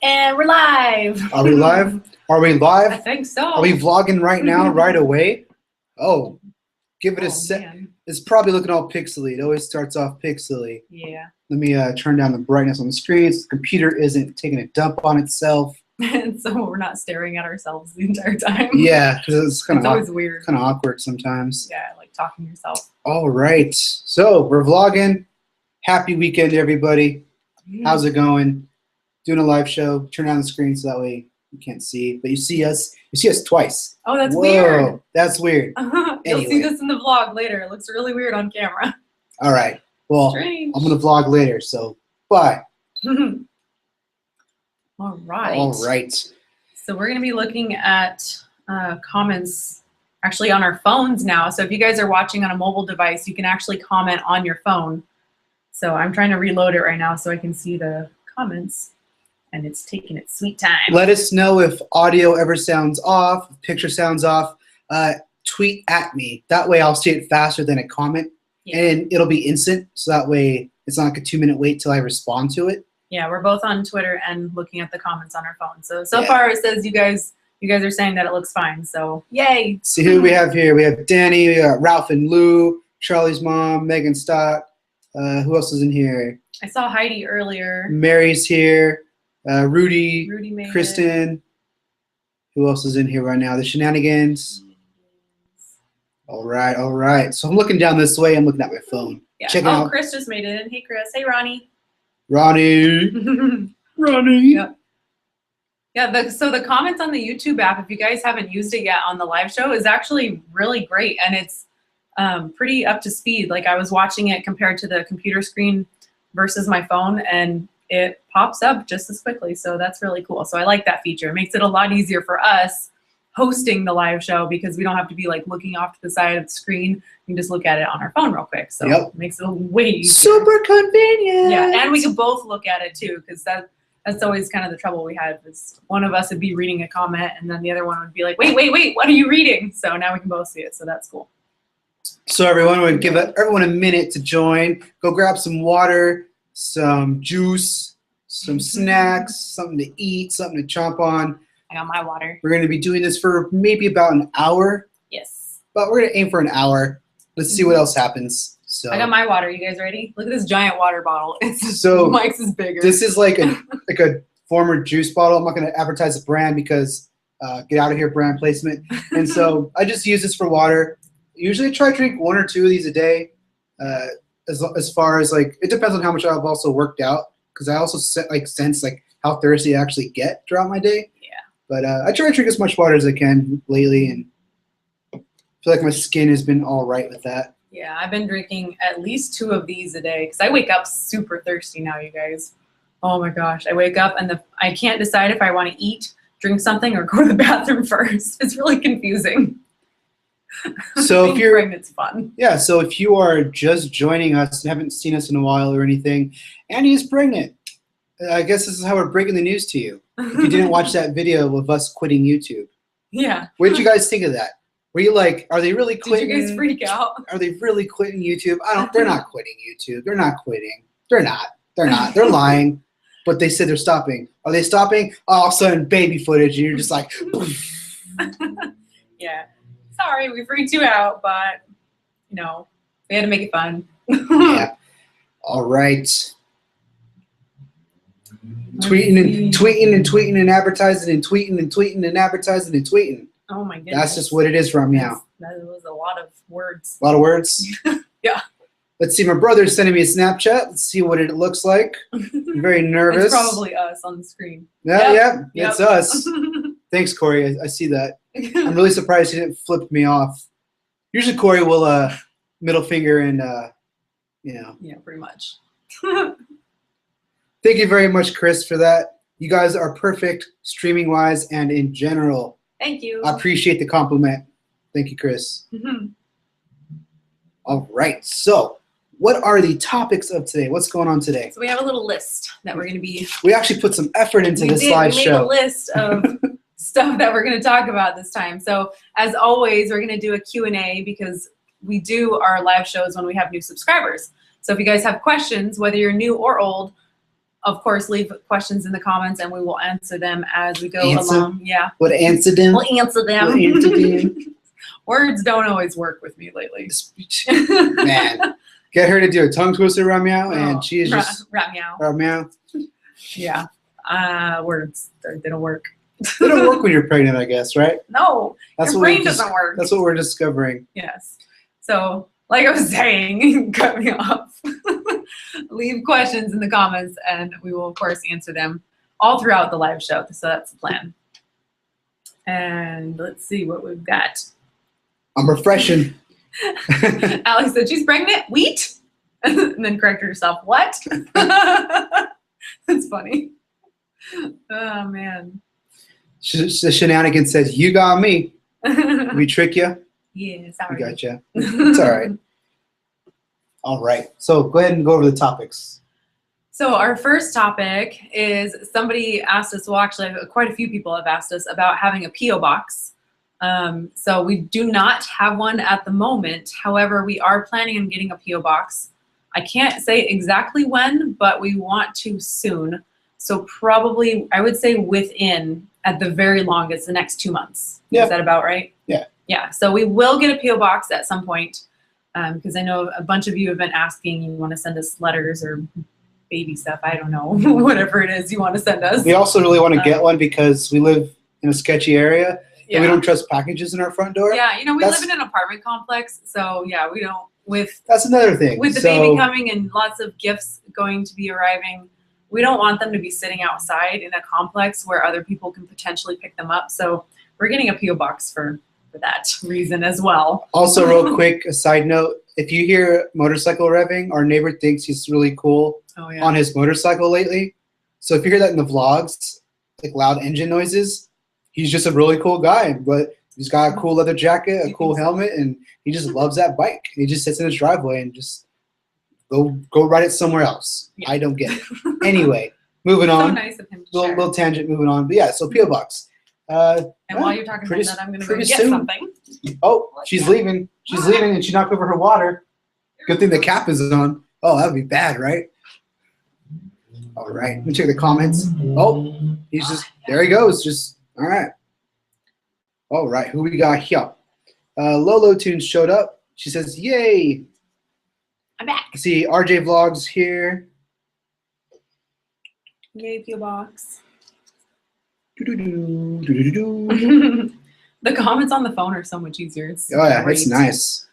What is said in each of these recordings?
And we're live. Are we live? Are we live? I think so. Are we vlogging right now, right away? Oh, give it a sec. Man. It's probably looking all pixely. It always starts off pixely. Yeah. Let me turn down the brightness on the screen so the computer isn't taking a dump on itself. So we're not staring at ourselves the entire time. Yeah, because it's kind of always weird. Kind of awkward sometimes. Yeah, like talking to yourself. All right. So we're vlogging. Happy weekend, everybody. How's it going? Doing a live show. Turn on the screen so that way you can't see, but you see us. You see us twice. Oh, that's Whoa, weird. That's weird. You'll Anyway. see this in the vlog later. It looks really weird on camera. All right. Well, Strange. I'm gonna vlog later, so bye. All right. All right. So we're going to be looking at comments actually on our phones now. So if you guys are watching on a mobile device, you can actually comment on your phone. So I'm trying to reload it right now so I can see the comments. And it's taking its sweet time. Let us know if audio ever sounds off, if picture sounds off. Tweet at me. That way I'll see it faster than a comment. Yeah. And it'll be instant, so that way it's not like a 2-minute wait till I respond to it. Yeah, we're both on Twitter and looking at the comments on our phone. So Yeah. far it says you guys are saying that it looks fine. So yay. See who we have here. We have Danny, we got Ralph and Lou, Charlie's mom, Megan Stott. Who else is in here? I saw Heidi earlier. Mary's here. Rudy made Kristen. it. Who else is in here right now? The Shenanigans. All right, all right. So I'm looking down this way. I'm looking at my phone. Yeah. Checking Oh, out Chris just made it in. Hey, Chris. Hey, Ronnie. Ronnie. Ronnie. Yep. Yeah, so the comments on the YouTube app, if you guys haven't used it yet on the live show, is actually really great. And it's pretty up to speed. Like I was watching it compared to the computer screen versus my phone, and it pops up just as quickly. So that's really cool. So I like that feature. It makes it a lot easier for us hosting the live show because we don't have to be like looking off to the side of the screen. We can just look at it on our phone real quick. So it makes it way easier. Super convenient. Yeah, and we can both look at it too, because that's always kind of the trouble we had, is one of us would be reading a comment and then the other one would be like, wait, what are you reading? So now we can both see it. So that's cool. So everyone, we're going to give everyone a minute to join. Go grab some water, some juice, some snacks, something to eat, something to chomp on. I got my water. We're going to be doing this for maybe about an hour. Yes. But we're going to aim for an hour. Let's see what else happens. So I got my water. You guys ready? Look at this giant water bottle. It's so Mike's is bigger. This is like a former juice bottle. I'm not going to advertise the brand because get out of here, brand placement. And so I just use this for water. Usually I try to drink 1 or 2 of these a day. As far as like, it depends on how much I've also worked out, because I also sense like how thirsty I actually get throughout my day. Yeah. But I try to drink as much water as I can lately, and I feel like my skin has been all right with that. Yeah, I've been drinking at least 2 of these a day because I wake up super thirsty now, you guys. Oh my gosh, I wake up and I can't decide if I want to eat, drink something, or go to the bathroom first. It's really confusing. So if you're pregnant, it's fun. Yeah, so if you are just joining us and haven't seen us in a while or anything, Andie is pregnant. I guess this is how we're breaking the news to you. If you didn't watch that video of us quitting YouTube. Yeah. What did you guys think of that? Were you like, are they really quitting? Did you guys freak out? Are they really quitting YouTube? They're not quitting YouTube. They're not quitting. They're not. They're lying. But they said they're stopping. Are they stopping? All of a sudden, baby footage, and you're just like, yeah. Sorry, we freaked you out, but, you know, we had to make it fun. Yeah. All right. Tweeting and advertising and tweeting and advertising and tweeting. Oh my goodness. That's just what it is from now. That was a lot of words. A lot of words? Yeah. Let's see. My brother's sending me a Snapchat. Let's see what it looks like. I'm very nervous. It's probably us on the screen. Yeah, it's us. Thanks, Corey. I see that. I'm really surprised he didn't flip me off. Usually Corey will middle finger and, you know. Yeah, pretty much. Thank you very much, Chris, for that. You guys are perfect streaming-wise and in general. Thank you. I appreciate the compliment. Thank you, Chris. Mm-hmm. All right. So what are the topics of today? What's going on today? So we have a little list that we're going to be... We actually put some effort into this live show. We made a list of stuff that we're going to talk about this time. So as always, we're going to do a Q&A because we do our live shows when we have new subscribers. So if you guys have questions, whether you're new or old, of course, leave questions in the comments, and we will answer them as we go along. Yeah. What answer them? We'll answer them. What answer them? Words don't always work with me lately. Man, get her to do a tongue twister around meow, and she is just rat meow. meow. Yeah. Words they don't work. They don't work when you're pregnant, I guess, right? No, your brain doesn't work. That's what we're discovering. Yes. So, like I was saying, cut me off. Leave questions in the comments, and we will, of course, answer them all throughout the live show. So that's the plan. And let's see what we've got. I'm refreshing. Alex said she's pregnant. Wheat, and then corrected herself. What? That's funny. Oh man. The shenanigan says, "You got me. We trick you. Yeah, sorry. We got you. It's all right." All right. So go ahead and go over the topics. So our first topic is somebody asked us, well, actually, quite a few people have asked us about having a P.O. box. So we do not have one at the moment. However, we are planning on getting a P.O. box. I can't say exactly when, but we want to soon. So probably, I would say within, at the very longest, the next 2 months. Yeah. Is that about right? Yeah. Yeah. So we will get a P.O. box at some point. Because I know a bunch of you have been asking, you want to send us letters or baby stuff, I don't know, whatever it is you want to send us. We also really want to get one because we live in a sketchy area, yeah. and we don't trust packages in our front door. Yeah, you know, we live in an apartment complex, so yeah, we don't, that's another thing. With the baby coming and lots of gifts going to be arriving, we don't want them to be sitting outside in a complex where other people can potentially pick them up, so we're getting a P.O. box for that reason as well. Also, real quick, a side note, if you hear motorcycle revving, our neighbor thinks he's really cool on his motorcycle lately. So if you hear that in the vlogs, like loud engine noises, he's just a really cool guy. But he's got a cool leather jacket, a cool helmet, and he just loves that bike. He just sits in his driveway and just go ride it somewhere else. Yeah. I don't get it. Anyway, moving on. So nice of him to little tangent, moving on. But yeah, so P.O. box. And while you're talking about that, I'm going to go get something. Oh, she's leaving. She's leaving, and she knocked over her water. Good thing the cap is on. Oh, that would be bad, right? All right. Let me check the comments. Oh, he's just, there he goes. Just, all right. All right. Who we got here? Lolo Tunes showed up. She says, yay. I'm back. I see RJ Vlogs here. Yay, P.O. box. The The comments on the phone are so much easier. It's yeah, great. It's nice.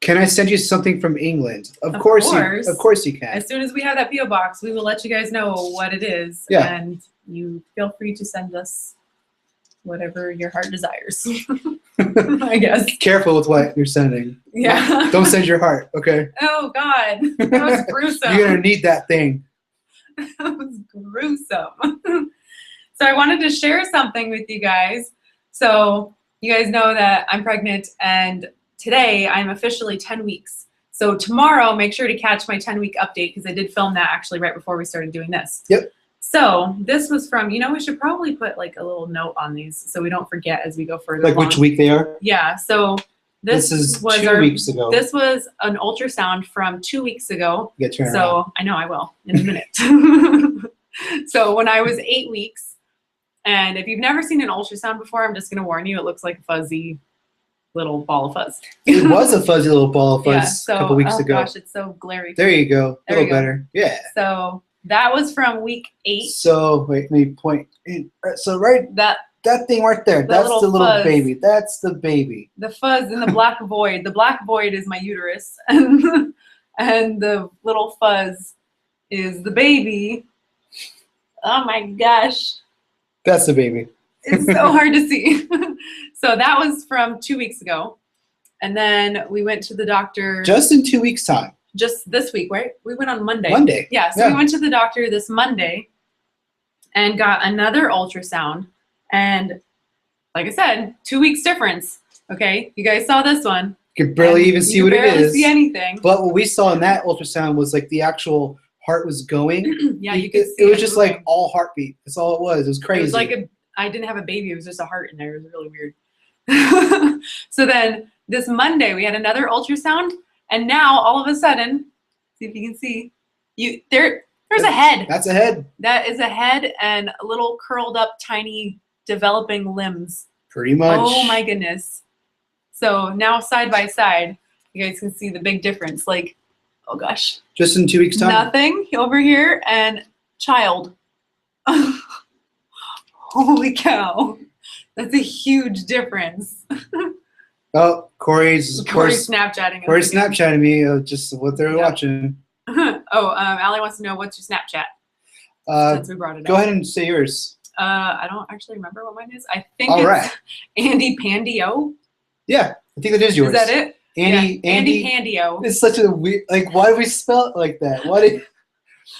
Can I send you something from England? Of course you can. As soon as we have that P.O. box, we will let you guys know what it is. Yeah. And you feel free to send us whatever your heart desires. I guess. Careful with what you're sending. Yeah. Don't send your heart, okay? Oh, God. That was gruesome. You're going to need that thing. That was gruesome. So I wanted to share something with you guys. So you guys know that I'm pregnant, and today I'm officially 10 weeks. So tomorrow, make sure to catch my 10-week update, because I did film that actually right before we started doing this. Yep. So this was from, you know, we should probably put like a little note on these so we don't forget as we go further Like along. which week they are? Yeah. So this was 2 weeks ago. This was an ultrasound from 2 weeks ago. Yeah, turn so around. I know I will in a minute. So when I was 8 weeks, and if you've never seen an ultrasound before, I'm just going to warn you, it looks like a fuzzy little ball of fuzz. It was a fuzzy little ball of fuzz a couple weeks ago. Oh gosh, it's so glary. There you go. A little better. Yeah. So that was from week 8. So wait, let me point. So right, that thing right there, that's the little fuzz. baby. That's the baby. The fuzz in the black void. The black void is my uterus, and the little fuzz is the baby. Oh my gosh. That's the baby. It's so hard to see. So that was from 2 weeks ago. And then we went to the doctor. Just in 2 weeks' time. Just this week, right? We went on Monday. Monday. Yeah, so we went to the doctor this Monday and got another ultrasound. And like I said, 2 weeks difference. Okay, you guys saw this one. You could barely even see what it is. You barely see anything. But what we saw in that ultrasound was like the actual heart was going. Yeah, you could see it was just moving. Like all heartbeat. That's all it was. It was crazy. It was like I didn't have a baby. It was just a heart in there. It was really weird. So then this Monday we had another ultrasound, and now all of a sudden, see if you can see, there's There's a head. That's a head. That is a head and little curled up, tiny, developing limbs. Pretty much. Oh my goodness. So now side by side, you guys can see the big difference. Like, oh gosh. Just in 2 weeks' time. Nothing over here and child. Holy cow. That's a huge difference. Oh, Corey's Snapchatting. Corey's Snapchatting me of just what they're watching. Allie wants to know what's your Snapchat. Since we brought it up. Go ahead and say yours. I don't actually remember what mine is. I think All it's right. Andie Pandio. Yeah, I think that is yours. Is that it? Andie Pandio. It's such a weird, like, why do we spell it like that?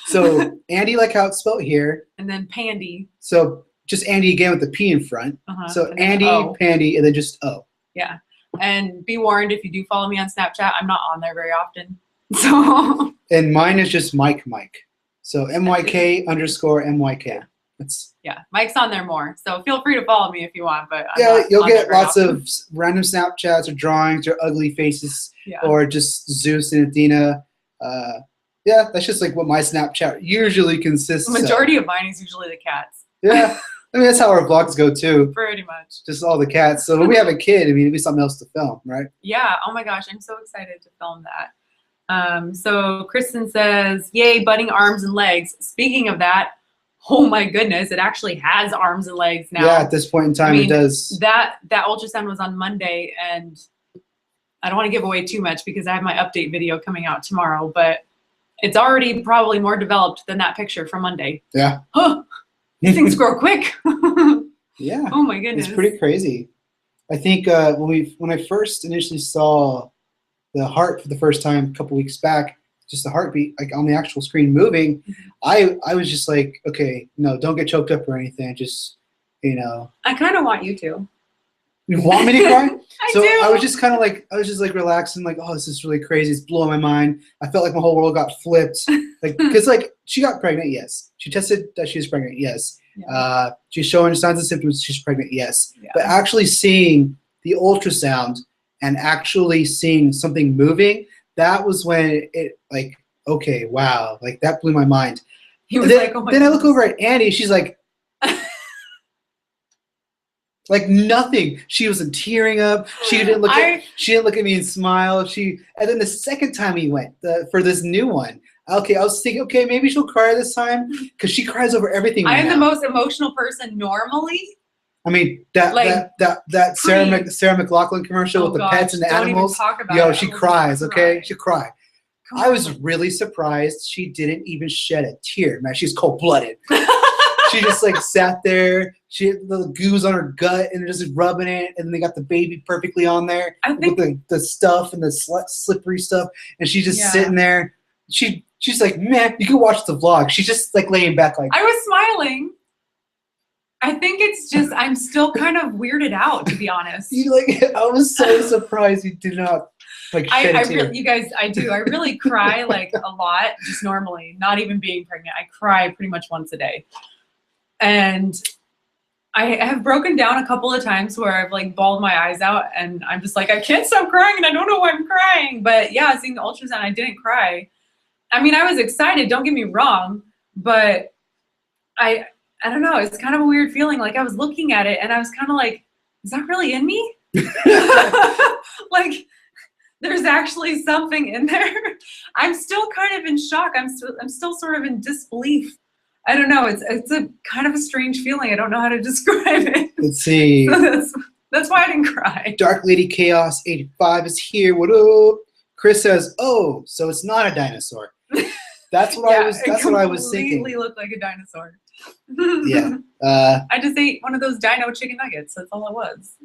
So Andie, like how it's spelled here. And then Pandy. So just Andie again with the P in front. So Andie, Pandy, and then just O. Yeah. And be warned, if you do follow me on Snapchat, I'm not on there very often. So. And mine is just Mike. So MYK_MYK. Yeah, Mike's on there more. So feel free to follow me if you want. But you'll get lots of random Snapchats or drawings or ugly faces or just Zeus and Athena. Yeah, that's just like what my Snapchat usually consists of. The majority of mine is usually the cats. Yeah. I mean, that's how our vlogs go, too. Pretty much. Just all the cats. So when we have a kid, I mean, it'd be something else to film, right? Yeah. Oh, my gosh. I'm so excited to film that. So Kristen says, yay, budding arms and legs. Speaking of that, oh, my goodness, it actually has arms and legs now. Yeah, at this point in time, it does. That ultrasound was on Monday, and I don't want to give away too much because I have my update video coming out tomorrow, but it's already probably more developed than that picture from Monday. Yeah. These things grow quick. Yeah. Oh my goodness. It's pretty crazy. I think when I first initially saw the heart for the first time a couple weeks back, just the heartbeat like on the actual screen moving, I was just like, okay, no, don't get choked up or anything. Just, I kind of want you to. You want me to cry? I do. I was just kind of like, relaxing, like, oh, this is really crazy. It's blowing my mind. I felt like my whole world got flipped. Like, because like she got pregnant, yes. She tested that she was pregnant, yes. Yeah. She's showing signs and symptoms. She's pregnant, yes. Yeah. But actually seeing the ultrasound and actually seeing something moving, that was when it like, okay, wow, like that blew my mind. Then I look over at Andie. She's like. Like nothing. She wasn't tearing up. She didn't look at me and smile. And then the second time we went for this new one, okay, I was thinking, okay, maybe she'll cry this time because she cries over everything. I am the most emotional person normally. I mean that Sarah McLachlan commercial with the pets and the animals. She cries. Okay, she cry. I was really surprised she didn't even shed a tear. Man, she's cold-blooded. She just like sat there. She had the goose on her gut and just rubbing it, and then they got the baby perfectly on there with the stuff and the slippery stuff, and she's just sitting there. She's like, man, you can watch the vlog. She's just like laying back like. I was smiling. I think it's just I'm still kind of weirded out, to be honest. I was so surprised you did not like shed a tear. You guys, I do. I really cry like a lot, just normally, not even being pregnant. I cry pretty much once a day. And I have broken down a couple of times where I've like bawled my eyes out and I'm just like, I can't stop crying and I don't know why I'm crying. But yeah, seeing the ultrasound, I didn't cry. I mean, I was excited, don't get me wrong, but I don't know. It's kind of a weird feeling. Like I was looking at it and I was kind of like, is that really in me? Like there's actually something in there. I'm still kind of in shock. I'm still sort of in disbelief. I don't know. It's a kind of a strange feeling. I don't know how to describe it. Let's see. So that's why I didn't cry. Dark Lady Chaos 85 is here. What up? Chris says, "Oh, so it's not a dinosaur." That's what I was. That's what I was thinking. Completely looked like a dinosaur. Yeah. I just ate one of those dino chicken nuggets. That's all it was.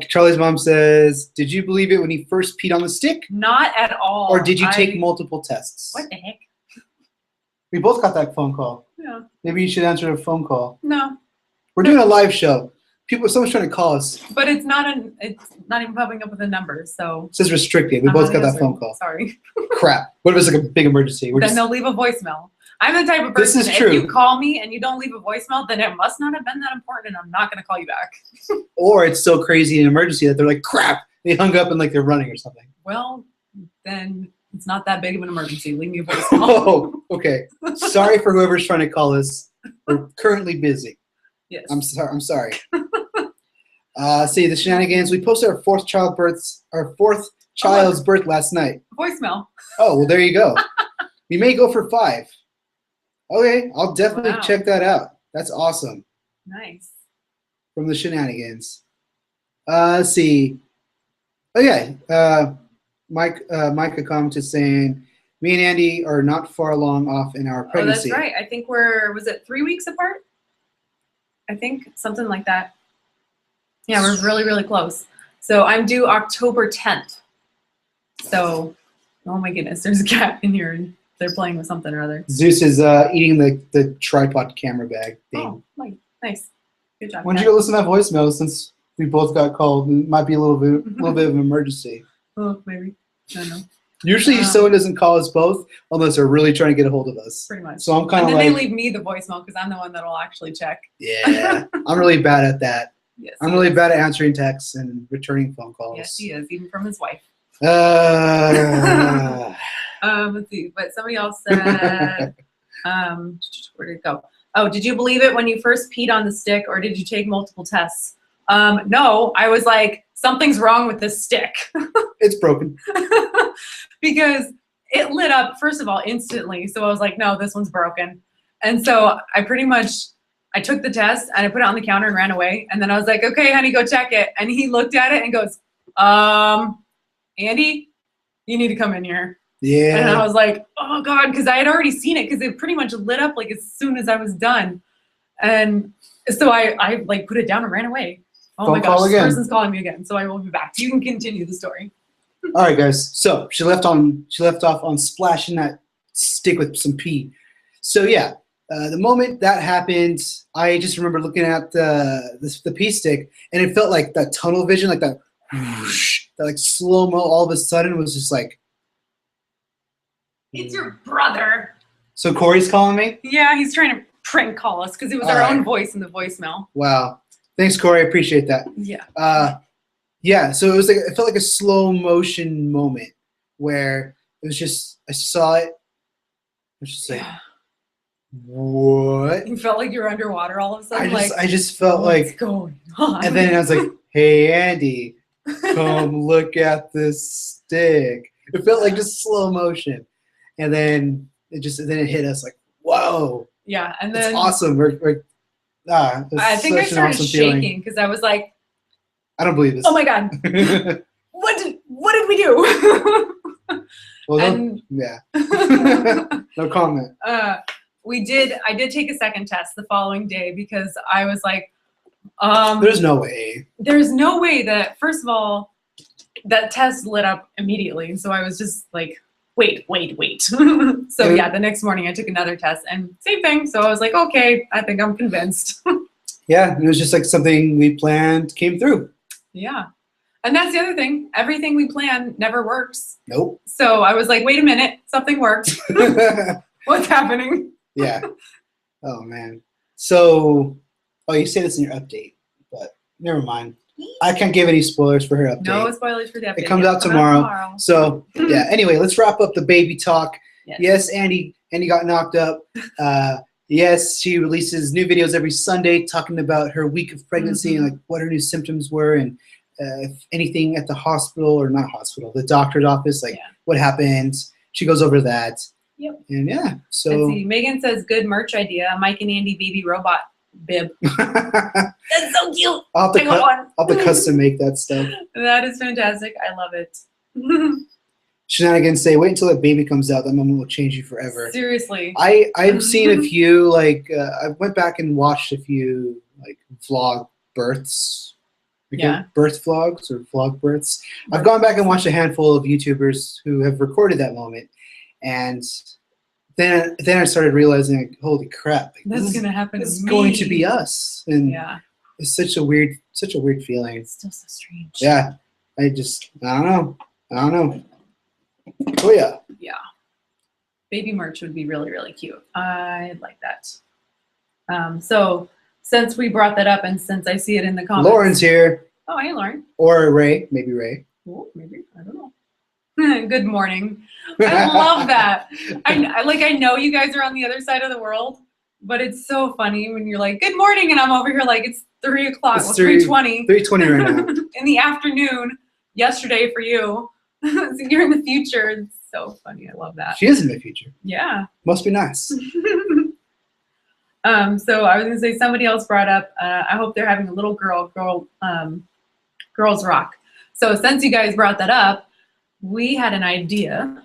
Charlie's mom says, "Did you believe it when he first peed on the stick? Not at all. Or did you take multiple tests?" What the heck? We both got that phone call. Yeah. Maybe you should answer a phone call. No. We're doing a live show. Someone's trying to call us. But it's not even popping up with a number, so. It says restricted. We both got that phone call. Sorry. Crap. What if it's like a big emergency? Then they'll leave a voicemail. I'm the type of person, this is true. If you call me and you don't leave a voicemail, then it must not have been that important and I'm not going to call you back. Or it's so crazy an emergency that they're like, crap. They hung up and like they're running or something. Well, then It's not that big of an emergency. Leave me a voicemail. Oh, okay. Sorry for whoever's trying to call us. We're currently busy. Yes. I'm sorry. See the shenanigans. We posted our fourth child's birth last night. Voicemail. Oh, well, there you go. We may go for 5. Okay, I'll definitely check that out. That's awesome. Nice. From the shenanigans. Let's see. Oh yeah, Micah commented saying, "Me and Andie are not far along off in our pregnancy." Oh, that's right. I think was it 3 weeks apart? I think something like that. Yeah, we're really, really close. So I'm due October 10th. So, oh my goodness, there's a cat in here and they're playing with something or other. Zeus is eating the tripod camera bag thing. Oh, nice. Good job. Why don't you go listen to that voicemail since we both got called? It might be a little bit of an emergency. Oh, maybe. I don't know. Usually someone doesn't call us both unless they're really trying to get a hold of us. Pretty much. So I'm kind of like. like. And then they leave me the voicemail because I'm the one that will actually check. Yeah, I'm really bad at that. Yes, I'm really bad at answering texts and returning phone calls. Yes, he is, even from his wife. Let's see. But somebody else said, where did it go? Oh, did you believe it when you first peed on the stick, or did you take multiple tests? No, I was like, something's wrong with this stick. It's broken. Because it lit up, first of all, instantly. So I was like, no, this one's broken. And so I took the test and I put it on the counter and ran away. And then I was like, okay, honey, go check it. And he looked at it and goes, Andie, you need to come in here. Yeah. And I was like, oh God, because I had already seen it because it pretty much lit up like as soon as I was done. And so I like put it down and ran away. Oh my gosh, this person's calling me again. So I will be back. You can continue the story. All right, guys. So she left off on splashing that stick with some pee. So yeah, the moment that happened, I just remember looking at the pee stick, and it felt like that tunnel vision, like that, whoosh, that like slow mo. All of a sudden, was just like, it's your brother. So Corey's calling me? Yeah, he's trying to prank call us because it was our own voice in the voicemail. Wow. Thanks, Corey. I appreciate that. Yeah. Yeah, so it felt like a slow motion moment where it was just, I saw it. I was just like, what? You felt like you were underwater all of a sudden? I just felt like, what's going on? And then I was like, hey, Andie, come look at this stick. It felt like just slow motion. And then it hit us like, whoa. Yeah, and then. It's awesome. I think I started shaking because I was like, I don't believe this. Oh my God. What did we do? Well, yeah. No comment. I did take a second test the following day because I was like, there's no way. There's no way that, first of all, that test lit up immediately. And so I was just like, wait. So yeah, the next morning I took another test and same thing. So I was like, okay, I think I'm convinced. Yeah, it was just like something we planned came through. Yeah. And that's the other thing. Everything we plan never works. Nope. So I was like, wait a minute, something worked. What's happening? Yeah. Oh, man. So, you say this in your update, but never mind. I can't give any spoilers for her update. No spoilers for the update. It comes out tomorrow. So, yeah. Anyway, let's wrap up the baby talk. Yes, Andie got knocked up. Yes, she releases new videos every Sunday talking about her week of pregnancy and like what her new symptoms were and if anything at the hospital or not hospital, the doctor's office, like what happened. She goes over that. Yep. And yeah, so. Let's see. Megan says, good merch idea. Mike and Andie baby robot bib. That's so cute. I'll have to custom make that stuff. That is fantastic. I love it. Shenanigans say, wait until that baby comes out. That moment will change you forever. Seriously. I've seen a few, like, I went back and watched a few, like, vlog births. Birth vlogs or vlog births. I've gone back and watched a handful of YouTubers who have recorded that moment. And then I started realizing, like, holy crap. Like, that's going to happen to me. This is going to be us. And yeah. It's such a weird feeling. It's still so strange. Yeah. I don't know. Oh, yeah. Yeah. Baby merch would be really, really cute. I'd like that. So since we brought that up and since I see it in the comments. Lauren's here. Oh, hey, Lauren. Or Ray. Maybe Ray. Oh, maybe. I don't know. Good morning. I love that. I know you guys are on the other side of the world, but it's so funny when you're like, good morning, and I'm over here like it's 3 o'clock, well, 3:20. 3:20 right now. In the afternoon, yesterday for you. So you're in the future. It's so funny. I love that. She is in the future. Yeah. Must be nice. So I was gonna say somebody else brought up, I hope they're having a little girls rock. So since you guys brought that up, we had an idea.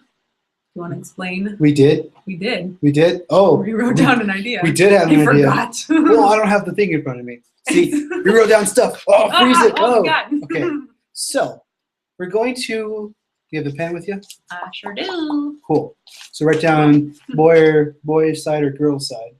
You want to explain? We did. We did. We did. Oh, we wrote down an idea. We did have an idea. Forgot. Well, I don't have the thing in front of me. See, we wrote down stuff. Oh, freeze it. Oh, okay. So we're going to. Do you have the pen with you? I sure do. Cool. So write down boyish side or girl side,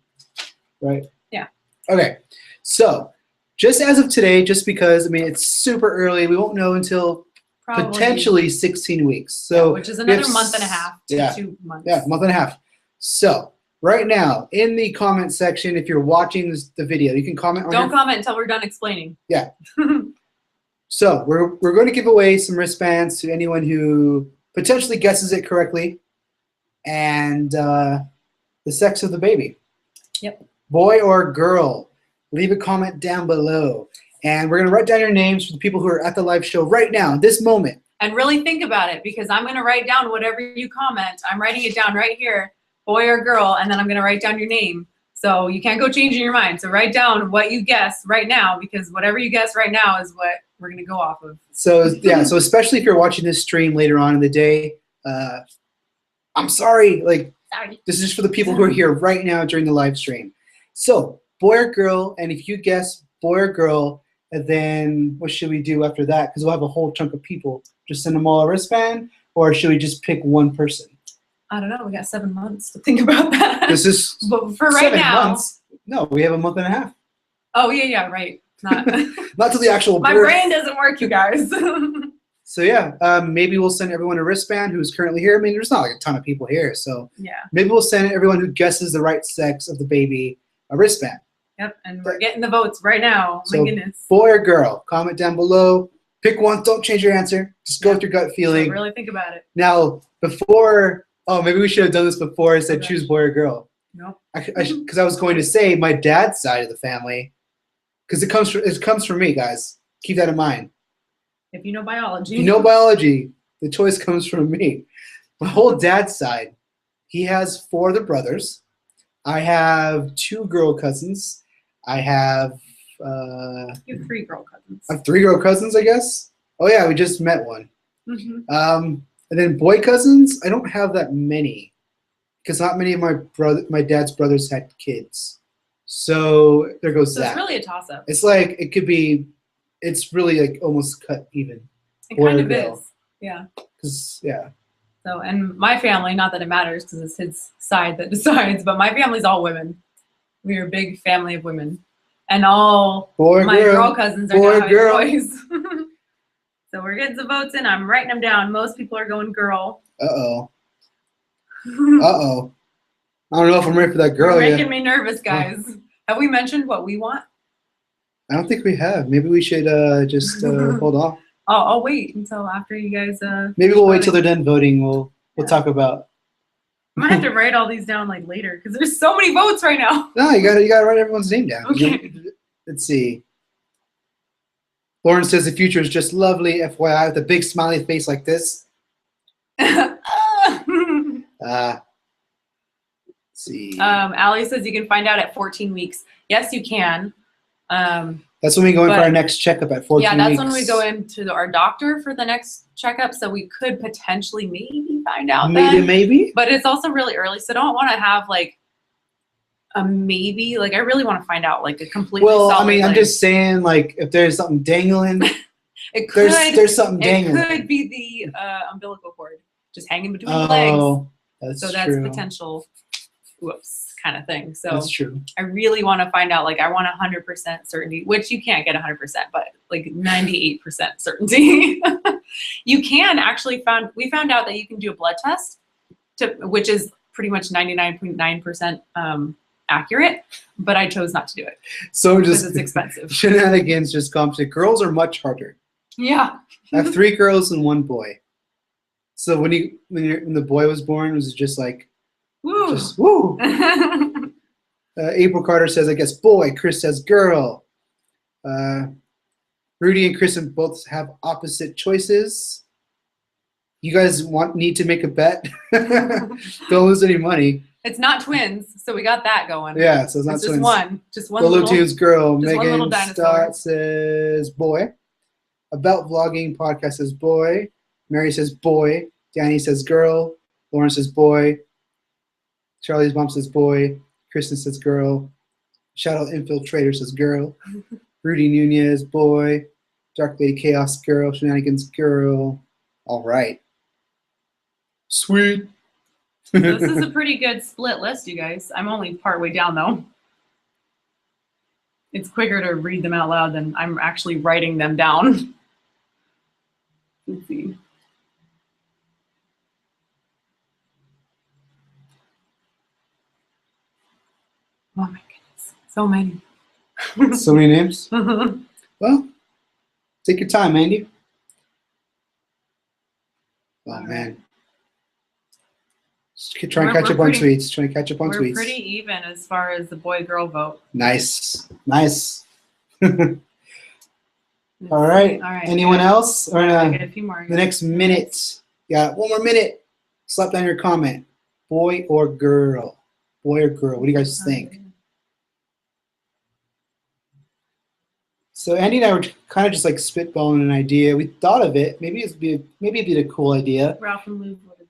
right? Yeah. Okay. So just as of today, just because I mean it's super early, we won't know until potentially 16 weeks. So yeah, which is another month and a half to 2 months. Yeah, month and a half. So right now in the comment section, if you're watching the video, you can comment on Don't comment until we're done explaining. Yeah. So we're going to give away some wristbands to anyone who potentially guesses it correctly, and the sex of the baby. Yep. Boy or girl. Leave a comment down below. And we're going to write down your names for the people who are at the live show right now, this moment. And really think about it, because I'm going to write down whatever you comment. I'm writing it down right here, boy or girl, and then I'm going to write down your name. So you can't go changing your mind. So write down what you guess right now, because whatever you guess right now is what we're going to go off of. So yeah, so especially if you're watching this stream later on in the day, I'm sorry. Sorry. This is for the people who are here right now during the live stream. So boy or girl, and if you guess boy or girl, and then what should we do after that? Because we'll have a whole chunk of people. Just send them all a wristband, or should we just pick one person? I don't know. We got 7 months to think about that. This is but for right 7 now. months. No, we have a month and a half. Oh yeah, right. Not not to the actual. My brain doesn't work, you guys. So yeah, maybe we'll send everyone a wristband who's currently here. I mean, there's not like a ton of people here, so yeah. Maybe we'll send everyone who guesses the right sex of the baby a wristband. Yep, and we're getting the votes right now. So, my goodness. Boy or girl? Comment down below. Pick one. Don't change your answer. Just go with your gut feeling. So really think about it. Now, before, maybe we should have done this before I said choose boy or girl. Nope. Because I was going to say my dad's side of the family, because it comes from me, guys. Keep that in mind. If you know biology. If you know biology, the choice comes from me. My whole dad's side, he has 4 other brothers. I have 2 girl cousins. I have. You have 3 girl cousins. I have 3 girl cousins, I guess. Oh yeah, we just met one. Mm-hmm. And then boy cousins, I don't have that many, because not many of my dad's brothers had kids. So there goes that. It's really a toss-up. It's like it could be. It's really like almost cut even. It kind of is. Yeah. Because yeah. So, and my family, not that it matters because it's his side that decides, but my family's all women. We are a big family of women. And all my girl cousins are now having boys. So we're getting some votes in. I'm writing them down. Most people are going girl. Uh-oh. Uh-oh. I don't know if I'm ready for that girl You're yet. making me nervous, guys. Have we mentioned what we want? I don't think we have. Maybe we should just hold off. I'll wait until after you guys. Maybe we'll wait till they're done voting. We'll talk about. I might have to write all these down like later because there's so many votes right now. No, you gotta write everyone's name down. Okay. Let's see. Lauren says the future is just lovely, FYI, with a big smiley face like this. Let's see. Allie says you can find out at 14 weeks. Yes, you can. That's when we go in for our next checkup at 14 weeks. Yeah, that's when we go into our doctor for the next checkup. So we could potentially maybe find out then. Maybe. But it's also really early, so I don't want to have like a maybe. Like I really want to find out like a completely. Well, solid, I mean, I'm just saying, like, if there's something dangling, there's something dangling. It could be the umbilical cord just hanging between the legs. That's so that's potential. Whoops, kind of thing. So that's true. I really want to find out. Like, I want 100% certainty, which you can't get 100%, but like 98% certainty. You can actually we found out that you can do a blood test, which is pretty much 99.9% accurate. But I chose not to do it. So just because it's expensive. Shenanigans just come to girls are much harder. Yeah. I have 3 girls and 1 boy. So when the boy was born, was it just like Woo. just woo? April Carter says, I guess boy. Chris says girl. Rudy and Chris both have opposite choices. You guys need to make a bet. Don't lose any money. It's not twins, so we got that going. Yeah, so it's not just twins. one. Just one Little Tunes girl. just one little Megan dinosaur. Stott says boy. About Vlogging podcast says boy. Mary says boy. Danny says girl. Lauren says boy. Charlie's mom says boy. Kristen says girl. Shadow Infiltrator says girl. Rudy Nunez, boy. Dark Lady Chaos, girl. Shenanigans, girl. All right. Sweet. This is a pretty good split list, you guys. I'm only partway down, though. It's quicker to read them out loud than I'm actually writing them down. Let's see. Oh, my goodness. So many. So many names. Well, take your time, Andie. Oh, man. Just try and catch up on tweets. Try and catch up on tweets. We're pretty even as far as the boy-girl vote. Nice. Nice. All right. Anyone else? Or get a few more. The next minute. Yeah, one more minute. Slap down your comment. Boy or girl? Boy or girl? What do you guys think? So Andie and I were kind of just like spitballing an idea. We thought of it. Maybe it'd be a cool idea. Ralph and Lou voted.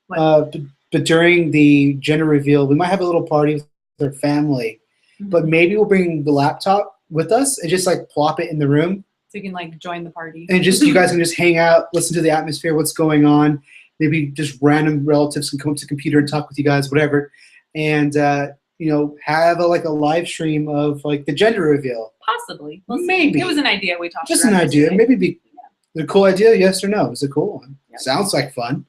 But during the gender reveal, we might have a little party with their family. Mm-hmm. But maybe we'll bring the laptop with us and just like plop it in the room. So you can like join the party. And just you guys can just hang out, listen to the atmosphere, what's going on. Maybe just random relatives can come to the computer and talk with you guys, whatever. And have a live stream of like the gender reveal. Possibly. Maybe. It was an idea we talked about. Just an idea. Maybe be a cool idea, yes or no. It's a cool one. Yep. Sounds like fun.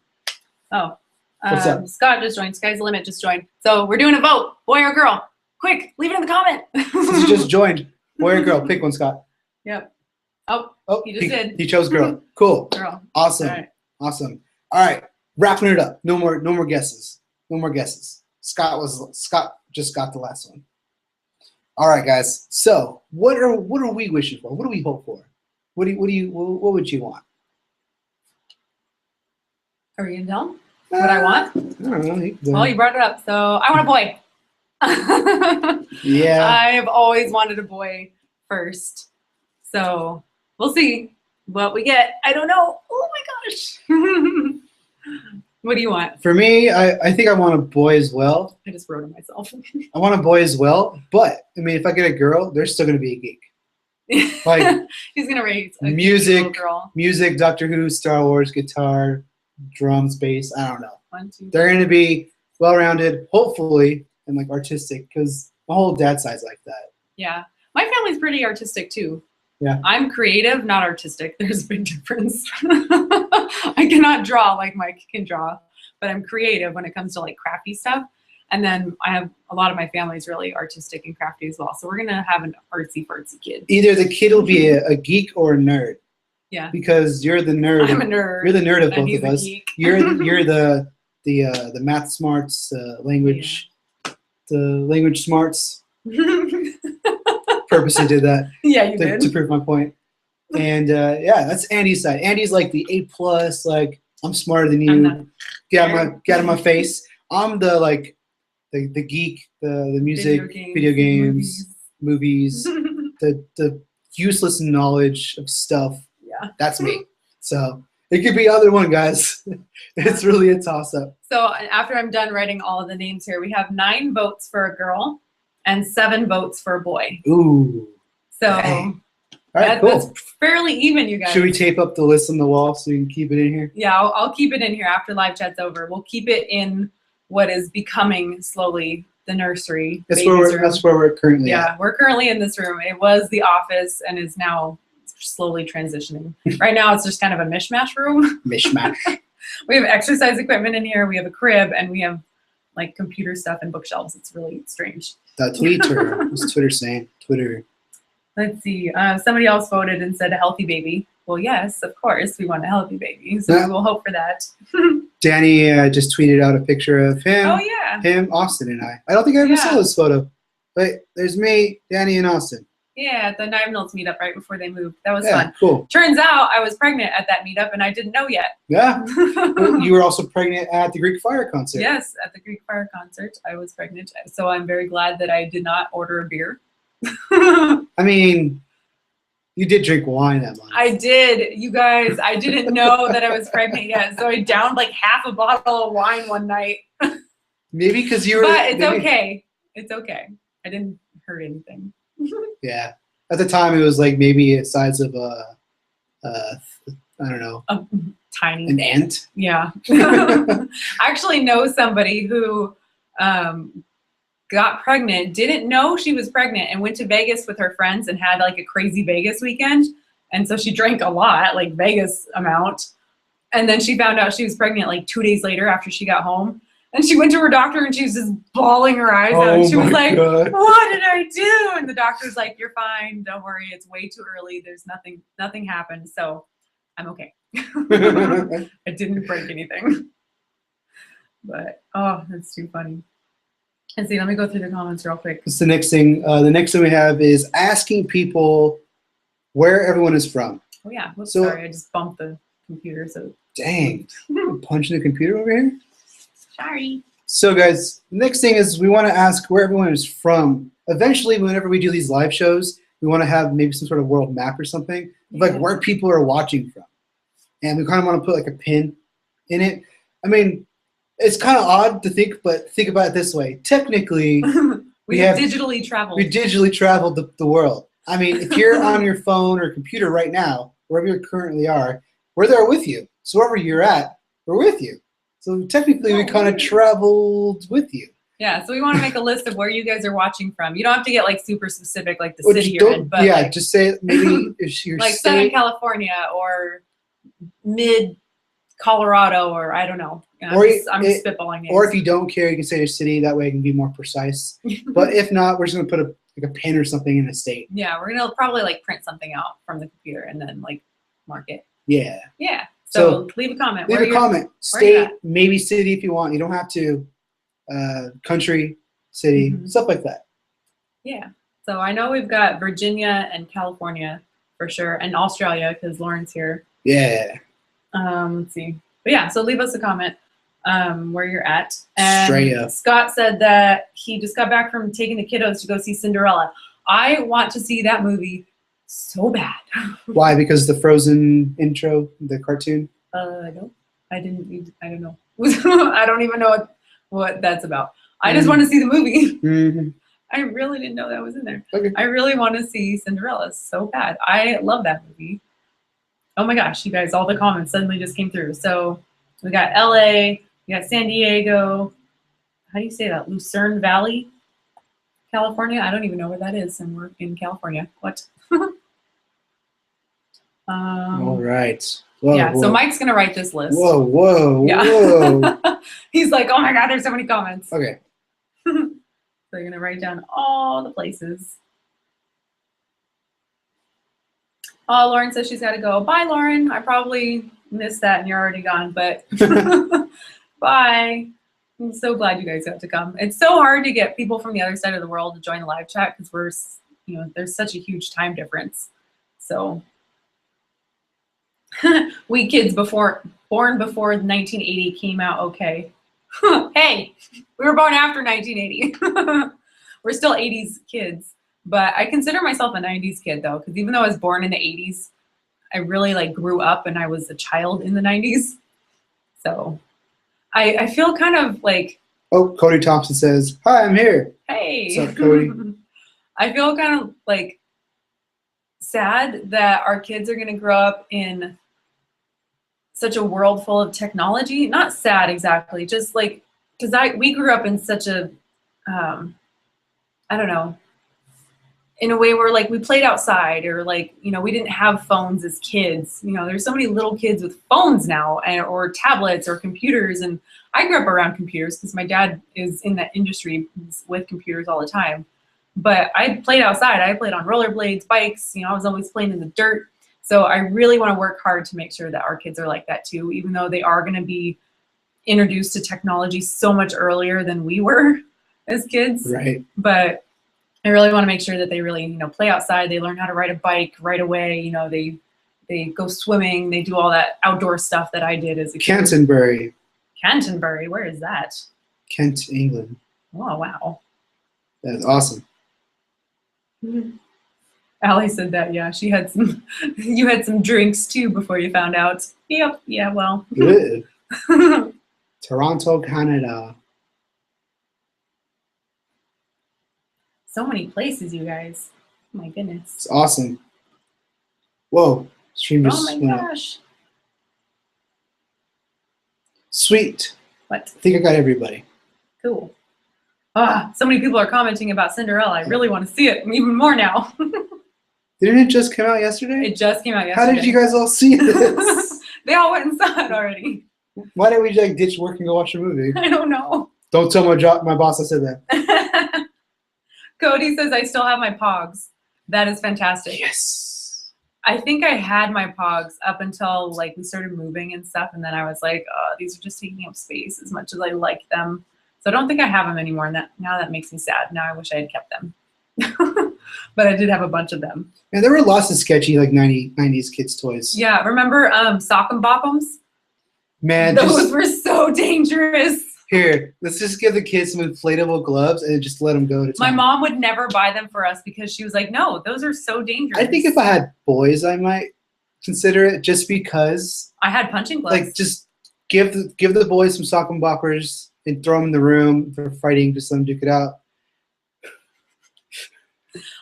Oh. What's up? Scott just joined. Sky's the Limit just joined. So we're doing a vote. Boy or girl? Quick, leave it in the comment. Since you just joined. Boy or girl? Pick one, Scott. Yep. Oh, he just did. He chose girl. Cool. Girl. Awesome. All right. Awesome. All right. Wrapping it up. No more guesses. No more guesses. Scott just got the last one. All right, guys. So what are we wishing for? What do we hope for? What would you want? Are we gonna tell him what I want? I don't know. Well, you brought it up, so I want a boy. Yeah. I have always wanted a boy first. So we'll see what we get. I don't know. Oh my gosh. What do you want? For me, I think I want a boy as well. I just wrote it myself. I want a boy as well, but I mean, if I get a girl, they're still gonna be a geek. Like he's gonna raise a music, girl. Music, Doctor Who, Star Wars, guitar, drums, bass. I don't know. 1, 2, they're gonna be well-rounded, hopefully, and like artistic, because my whole dad's side's like that. Yeah, my family's pretty artistic too. Yeah. I'm creative, not artistic. There's a big difference. I cannot draw like Mike can draw, but I'm creative when it comes to like crafty stuff. And then I have a lot of my family's really artistic and crafty as well. So we're gonna have an artsy fartsy kid. Either the kid will be a geek or a nerd. Yeah. Because you're the nerd. I'm a nerd. You're the nerd of both of us. Geek. You're the math smarts, language, the language smarts. Purposely did that. Yeah, you did. To prove my point. And that's Andie's side. Andie's like the A+, like I'm smarter than you. Get out of my face. I'm the like the geek, the music, video games, movies the useless knowledge of stuff. Yeah. That's me. So it could be either one, guys. It's really a toss-up. So after I'm done writing all of the names here, we have 9 votes for a girl and 7 votes for a boy. Ooh. So all right, cool. That's fairly even, you guys. Should we tape up the list on the wall so you can keep it in here? Yeah, I'll keep it in here after live chat's over. We'll keep it in what is becoming slowly the nursery. That's where we're currently at. Yeah, we're currently in this room. It was the office and is now slowly transitioning. Right now it's just kind of a mishmash room. Mishmash. We have exercise equipment in here. We have a crib and we have like computer stuff and bookshelves. It's really strange. The Twitter. What's Twitter saying? Twitter. Let's see. Somebody else voted and said a healthy baby. well, yes, of course, we want a healthy baby, so we will hope for that. Danny just tweeted out a picture of him, Oh, yeah. him, Austin, and I. I don't think I ever saw this photo, but there's me, Danny, and Austin. Yeah, at the Knife Mills meetup right before they moved. That was Yeah, fun. cool. Turns out I was pregnant at that meetup, and I didn't know yet. Yeah. You were also pregnant at the Greek Fire concert. Yes, at the Greek Fire concert, I was pregnant. So I'm very glad that I did not order a beer. I mean, you did drink wine that month. I did. You guys, I didn't know that I was pregnant yet, so I downed like half a bottle of wine one night. Maybe because you were. But it's okay. It's okay. I didn't hurt anything. Yeah. At the time, it was like maybe the size of I don't know. Tiny. An ant? Yeah. I actually know somebody who got pregnant, didn't know she was pregnant, and went to Vegas with her friends and had like a crazy Vegas weekend. And so she drank a lot, like Vegas amount. And then she found out she was pregnant like 2 days later after she got home. And she went to her doctor and she was just bawling her eyes out. She was like, God. What did I do? And the doctor's like, you're fine. Don't worry. It's way too early. There's nothing happened. So I'm okay. I didn't break anything. But, oh, that's too funny. And see, let me go through the comments real quick. What's the next thing? The next thing we have is asking people where everyone is from. Oh, yeah. Whoops, sorry. I just bumped the computer. So dang. Punching the computer over here? Sorry. So, guys, the next thing is we want to ask where everyone is from. Eventually, whenever we do these live shows, we want to have maybe some sort of world map or something of like where people are watching from. And we kind of want to put like a pin in it. I mean, it's kind of odd to think, but think about it this way. Technically, we have digitally traveled. We digitally traveled the world. I mean, if you're on your phone or computer right now, wherever you currently are, we're there with you. So wherever you're at, we're with you. So technically, we kind of traveled with you. Yeah, so we want to make a list of where you guys are watching from. You don't have to get like super specific, like the city you're in, but yeah, like, just say maybe if you're like Southern California or mid Colorado, or I don't know. I'm just spitballing names. Or if you don't care, you can say your city. That way, it can be more precise. But if not, we're just gonna put a pin or something in a state. Yeah, we're gonna probably like print something out from the computer and then like mark it. Yeah. Yeah. So leave a comment. Leave a comment. State, maybe city if you want. You don't have to. Country, city, stuff like that. Yeah. So I know we've got Virginia and California for sure, and Australia because Lauren's here. Yeah. Let's see. But yeah, so leave us a comment where you're at. And Australia. Scott said that he just got back from taking the kiddos to go see Cinderella. I want to see that movie so bad. Why? Because the Frozen intro, the cartoon? No. I don't know. I don't even know what that's about. I just want to see the movie. I really didn't know that was in there. Okay. I really want to see Cinderella so bad. I love that movie. Oh my gosh, you guys, all the comments suddenly just came through. So we got LA, we got San Diego. How do you say that? Lucerne Valley, California. I don't even know where that is, and we're in California. What? All right. Whoa, yeah, whoa. so Mike's going to write this list. Whoa. He's like, oh my God, there's so many comments. Okay. So you're going to write down all the places. Oh, Lauren says she's got to go. Bye, Lauren. I probably missed that and you're already gone, but bye. I'm so glad you guys got to come. It's so hard to get people from the other side of the world to join the live chat because there's such a huge time difference. So we kids born before 1980 came out okay. Hey, we were born after 1980. We're still 80s kids, but I consider myself a 90s kid though, because even though I was born in the 80s, I really like grew up and I was a child in the 90s. So I feel kind of like. Oh, Cody Thompson says, "Hi, I'm here." Hey. What's up, Cody? I feel kind of like sad that our kids are going to grow up in such a world full of technology. Not sad exactly, just like, because we grew up in such a, I don't know, in a way where like we played outside or like, we didn't have phones as kids. There's so many little kids with phones now or tablets or computers. And I grew up around computers because my dad is in that industry with computers all the time. But I played outside. I played on rollerblades, bikes. I was always playing in the dirt. So I really want to work hard to make sure that our kids are like that too, even though they are going to be introduced to technology so much earlier than we were as kids. Right. But I really want to make sure that they really, play outside. They learn how to ride a bike right away. They go swimming. They do all that outdoor stuff that I did as a kid. Canterbury. Canterbury, where is that? Kent, England. Oh, wow. That is awesome. Allie said that, yeah. She had you had some drinks too before you found out. Yep, yeah, well. Good. Toronto, Canada. So many places, you guys. Oh my goodness. It's awesome. Whoa. Stream just Oh my gosh. Sweet. What? I think I got everybody. Cool. So many people are commenting about Cinderella. I really want to see it even more now. Didn't it just come out yesterday? It just came out yesterday. How did you guys all see this? They all went and saw it already. Why didn't we like ditch work and go watch a movie? I don't know. Don't tell my boss I said that. Cody says, I still have my Pogs. That is fantastic. Yes. I think I had my Pogs up until like we started moving and stuff. And then I was like, oh, these are just taking up space as much as I like them. So I don't think I have them anymore. And now that makes me sad. Now I wish I had kept them. But I did have a bunch of them. And there were lots of sketchy like 90s kids toys. Yeah. Remember Sock 'em Bop'ems? Man, those were so dangerous. Here, let's just give the kids some inflatable gloves and just let them go to town. My mom would never buy them for us because she was like, no, those are so dangerous. I think if I had boys, I might consider it just because. I had punching gloves. Like, just give the boys some sock and boppers and throw them in the room. If they're fighting, just let them duke it out.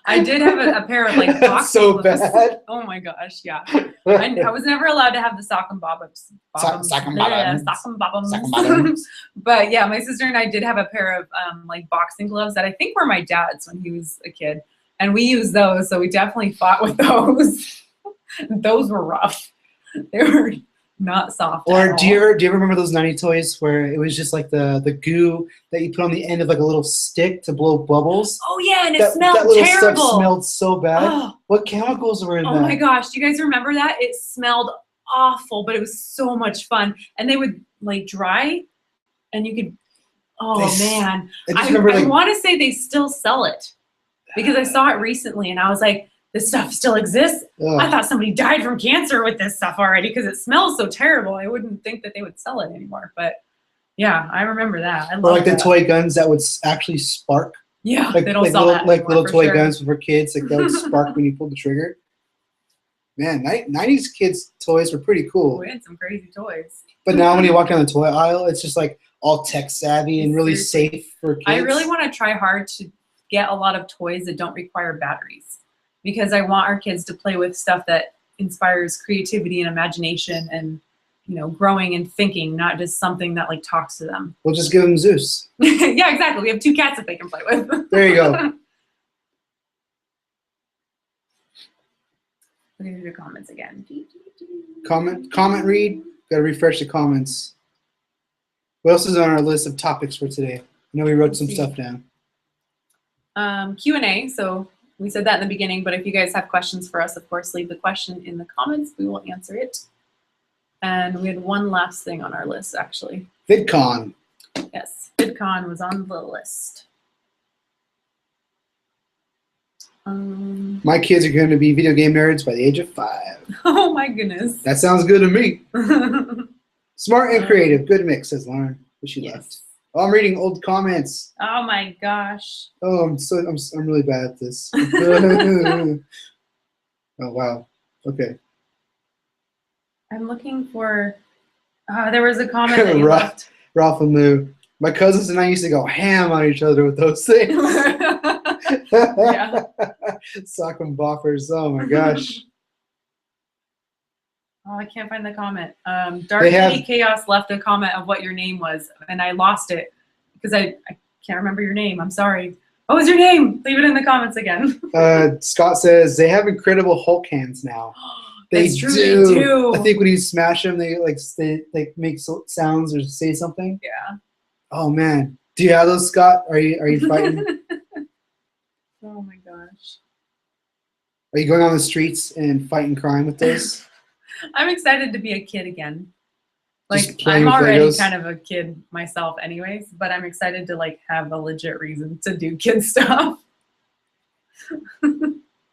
I did have a pair of like boxing so gloves. bad. Oh my gosh, yeah. I was never allowed to have the sock and bop'ems. Sock and bottoms. Sock and bop'ems. Sock and bottoms. But yeah, my sister and I did have a pair of like boxing gloves that I think were my dad's when he was a kid. And we used those, so we definitely fought with those. Those were rough. They were not soft. Or do you ever remember those 90 toys where it was just like the goo that you put on the end of like a little stick to blow bubbles? Oh yeah, and it smelled that little terrible. Stuff smelled so bad. Oh. What chemicals were in that? Oh my gosh, do you guys remember that? It smelled awful, but it was so much fun. And they would like dry, and you could. Oh man, I want to say they still sell it because I saw it recently, and I was like, this stuff still exists. Ugh. I thought somebody died from cancer with this stuff already because it smells so terrible. I wouldn't think that they would sell it anymore. But yeah, I remember that. I love like the toy guns that would actually spark. Yeah, like, they don't sell that like little toy sure. guns for kids like that would spark when you pulled the trigger. Man, 90s kids toys were pretty cool. We had some crazy toys. But now when you walk down the toy aisle, it's just like all tech savvy and really safe for kids. I really want to try hard to get a lot of toys that don't require batteries because I want our kids to play with stuff that inspires creativity and imagination and, growing and thinking, not just something that like talks to them. We'll just give them Zeus. Yeah, exactly. We have 2 cats that they can play with. There you go. Look at your comments again. Comment read. Gotta refresh the comments. What else is on our list of topics for today? I know we wrote some stuff down. Q&A. So we said that in the beginning, but if you guys have questions for us, of course, leave the question in the comments. We will answer it. And we had one last thing on our list, actually. VidCon. Yes, VidCon was on the list. My kids are going to be video game nerds by the age of 5. Oh my goodness. That sounds good to me. Smart and creative. Good mix, says Lauren. But she left. Oh, I'm reading old comments. Oh my gosh. Oh, I'm really bad at this. Oh wow. Okay. I'm looking for. There was a comment that you left. Ralph and Lou. My cousins and I used to go ham on each other with those things. Yeah. Sock and boppers. Oh my gosh. Oh, I can't find the comment. Dark Lady Chaos left a comment of what your name was, and I lost it because I can't remember your name. I'm sorry. What was your name? Leave it in the comments again. Scott says they have incredible Hulk hands now. They do. I think when you smash them, they make sounds or say something. Yeah. Oh man, do you have those, Scott? Are you fighting? Oh my gosh. Are you going on the streets and fighting crime with those? I'm excited to be a kid again. Just Like, playing I'm with already Legos? kind of a kid myself anyways, but I'm excited to like have a legit reason to do kid stuff.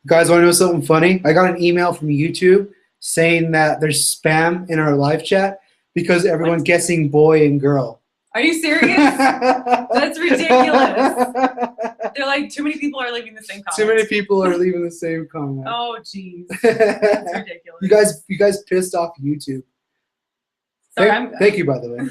Guys, want to know something funny? I got an email from YouTube saying that there's spam in our live chat because everyone's guessing boy and girl. Are you serious? That's ridiculous. They're like, too many people are leaving the same comment. Too many people are leaving the same comment. Oh, jeez. That's ridiculous. You guys pissed off YouTube. Sorry, Thank you, by the way.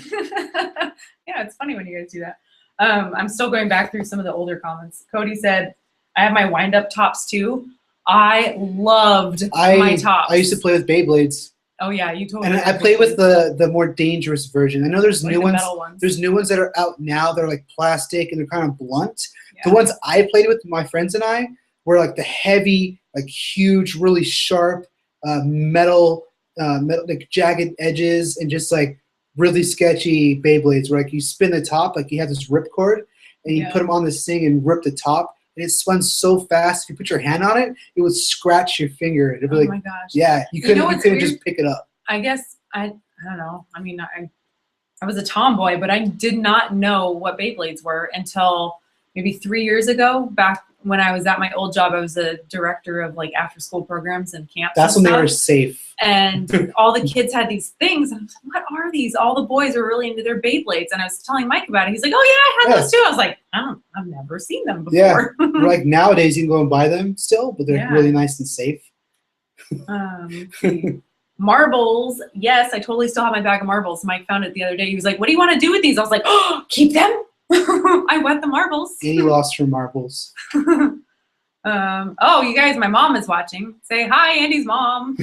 Yeah, it's funny when you guys do that. I'm still going back through some of the older comments. Cody said, I have my wind-up tops too. I loved my tops. I used to play with Beyblades. Oh yeah, you totally. And I play with the more dangerous version. I know there's like new the ones. metal ones. There's new ones that are out now. They're like plastic and they're kind of blunt. Yeah. The ones I played with my friends and I were like the heavy, like huge, really sharp metal, like jagged edges and just like really sketchy Beyblades where like you spin the top, like you have this ripcord and you put them on this thing and rip the top. And it spun so fast. If you put your hand on it, it would scratch your finger. It'd be like, my gosh. Yeah, you couldn't just pick it up. I guess I don't know. I mean, I was a tomboy, but I did not know what Beyblades were until maybe 3 years ago. Back when I was at my old job, I was a director of like after school programs and camps. That's when they were safe. And all the kids had these things. And I was like, what are these? All the boys were really into their Beyblades. And I was telling Mike about it. He's like, oh yeah, I had those too. I was like, I've never seen them before. Yeah, like nowadays you can go and buy them still, but they're really nice and safe. Marbles. Yes, I totally still have my bag of marbles. Mike found it the other day. He was like, what do you want to do with these? I was like, oh, keep them. I want the marbles. Any lost for marbles. Oh, you guys, my mom is watching. Say hi, Andie's mom.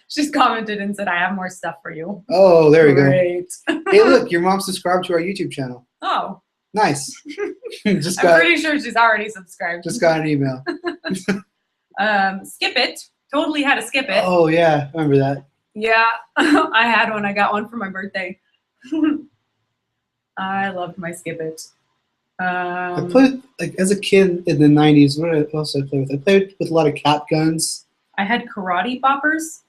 She's commented and said, I have more stuff for you. Oh, there we go. Great. Hey, look, your mom subscribed to our YouTube channel. Oh. Nice. I'm pretty sure she's already subscribed. Just got an email. Skip It. Totally had to skip it. Oh, yeah. I remember that. Yeah. I had one. I got one for my birthday. I loved my Skip It. I played, like, as a kid in the 90s, what else did I play with? I played with a lot of cap guns. I had karate boppers.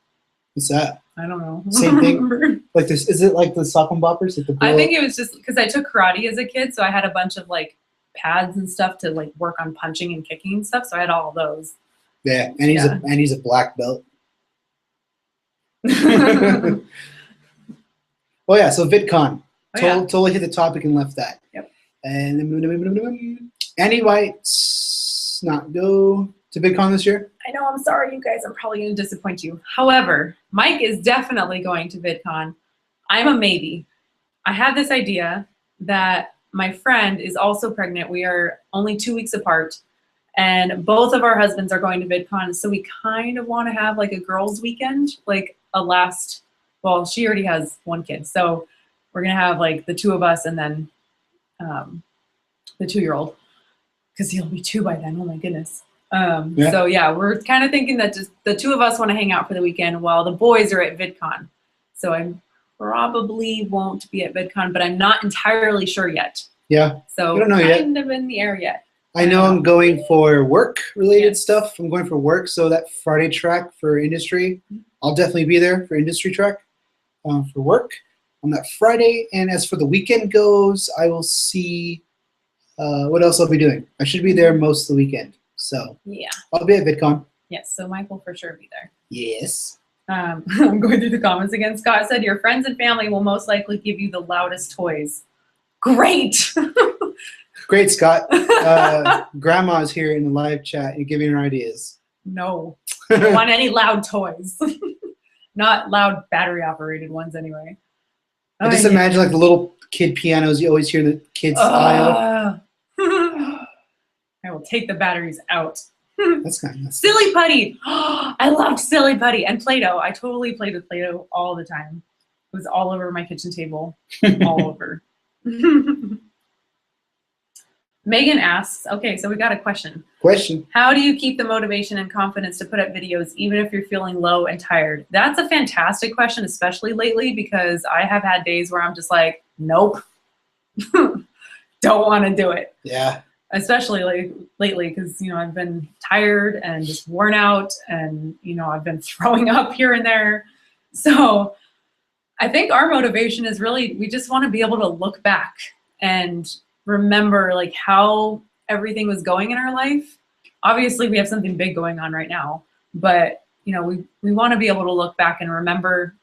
What's that? I don't know. Same thing? Like this? Is it like the sock and boppers? Like I think it was just because I took karate as a kid, so I had a bunch of, like, pads and stuff to, like, work on punching and kicking and stuff, so I had all of those. Yeah, and he's a black belt. Oh, yeah, so VidCon. Totally hit the topic and left that. Yep. And Andie White's not go to VidCon this year? I know, I'm sorry, you guys. I'm probably going to disappoint you. However, Mike is definitely going to VidCon. I'm a maybe. I have this idea that my friend is also pregnant. We are only 2 weeks apart, and both of our husbands are going to VidCon, so we kind of want to have like a girls' weekend, like a last, well, she already has one kid, so we're going to have like the two of us and then the 2-year-old, because he'll be 2 by then. Oh my goodness. So yeah, we're kind of thinking that just the 2 of us want to hang out for the weekend while the boys are at VidCon. So I probably won't be at VidCon, but I'm not entirely sure yet. Yeah. So I don't know kind of in the air yet. I know I'm going for work-related stuff. I'm going for work, so that Friday track for industry, I'll definitely be there for industry track for work on that Friday. And as for the weekend goes, I will see what else I'll be doing. I should be there most of the weekend. So yeah, I'll be at VidCon. Yes, so Mike will for sure be there. Yes. I'm going through the comments again. Scott said, your friends and family will most likely give you the loudest toys. Great. Great, Scott. Grandma's here in the live chat and giving her ideas. No. I don't want any loud toys. Not loud battery-operated ones anyway. I just imagine like the little kid pianos you always hear in the kids' aisle. I will take the batteries out. That's kind of nice. Silly Putty. I loved Silly Putty and Play-Doh. I totally played with Play-Doh all the time. It was all over my kitchen table. All over. Megan asks, okay, so we got a question. How do you keep the motivation and confidence to put up videos even if you're feeling low and tired? That's a fantastic question, especially lately, because I have had days where I'm just like, nope, don't want to do it. Yeah. especially like lately, because I've been tired and just worn out, and I've been throwing up here and there. So I think our motivation is really, we just want to be able to look back and remember like how everything was going in our life. Obviously we have something big going on right now, but we want to be able to look back and remember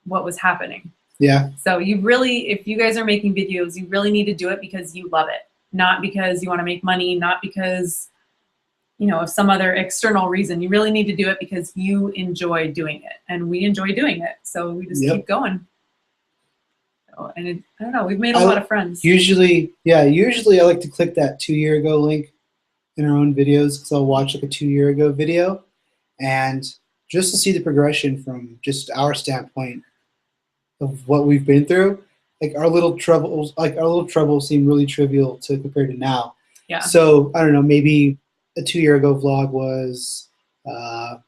what was happening. Yeah. So you really, if you guys are making videos, you really need to do it because you love it, not because you want to make money, not because of some other external reason. You really need to do it because you enjoy doing it, and we enjoy doing it. So we just keep going. And I don't know, we've made a lot of friends. Usually I like to click that 2 year ago link in our own videos, because I'll watch like a 2 year ago video, and just to see the progression from just our standpoint of what we've been through. Like our little troubles seem really trivial to compare to now. Yeah. So I don't know, maybe a 2 year ago vlog was I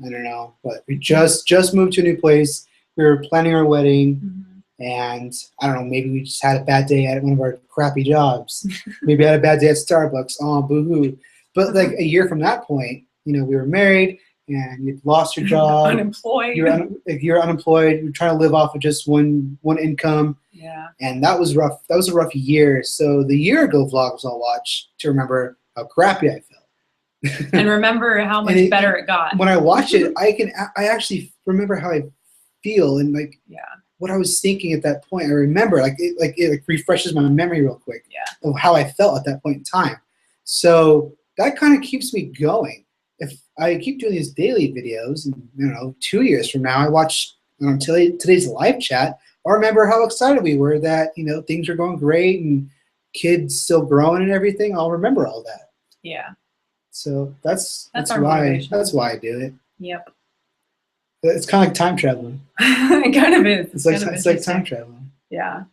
don't know, but we just moved to a new place. We were planning our wedding. Mm-hmm. And I don't know, maybe we just had a bad day at one of our crappy jobs. Maybe I had a bad day at Starbucks. Oh, boo-hoo. But like a year from that point, we were married and you'd lost your job. Unemployed. You're unemployed. You're trying to live off of just one income. Yeah. And that was rough. That was a rough year. So the year ago vlogs I'll watch to remember how crappy I felt. And remember how much better it got. When I watch it, I actually remember how I feel, and like what I was thinking at that point. I remember it refreshes my memory real quick of how I felt at that point in time. So that kind of keeps me going. If I keep doing these daily videos, and 2 years from now I watch today's live chat, I'll remember how excited we were that things are going great and kids still growing and everything. I'll remember all that. Yeah. So that's why I do it. Yep. It's kind of like time traveling. It kind of is. It's like time traveling. Yeah.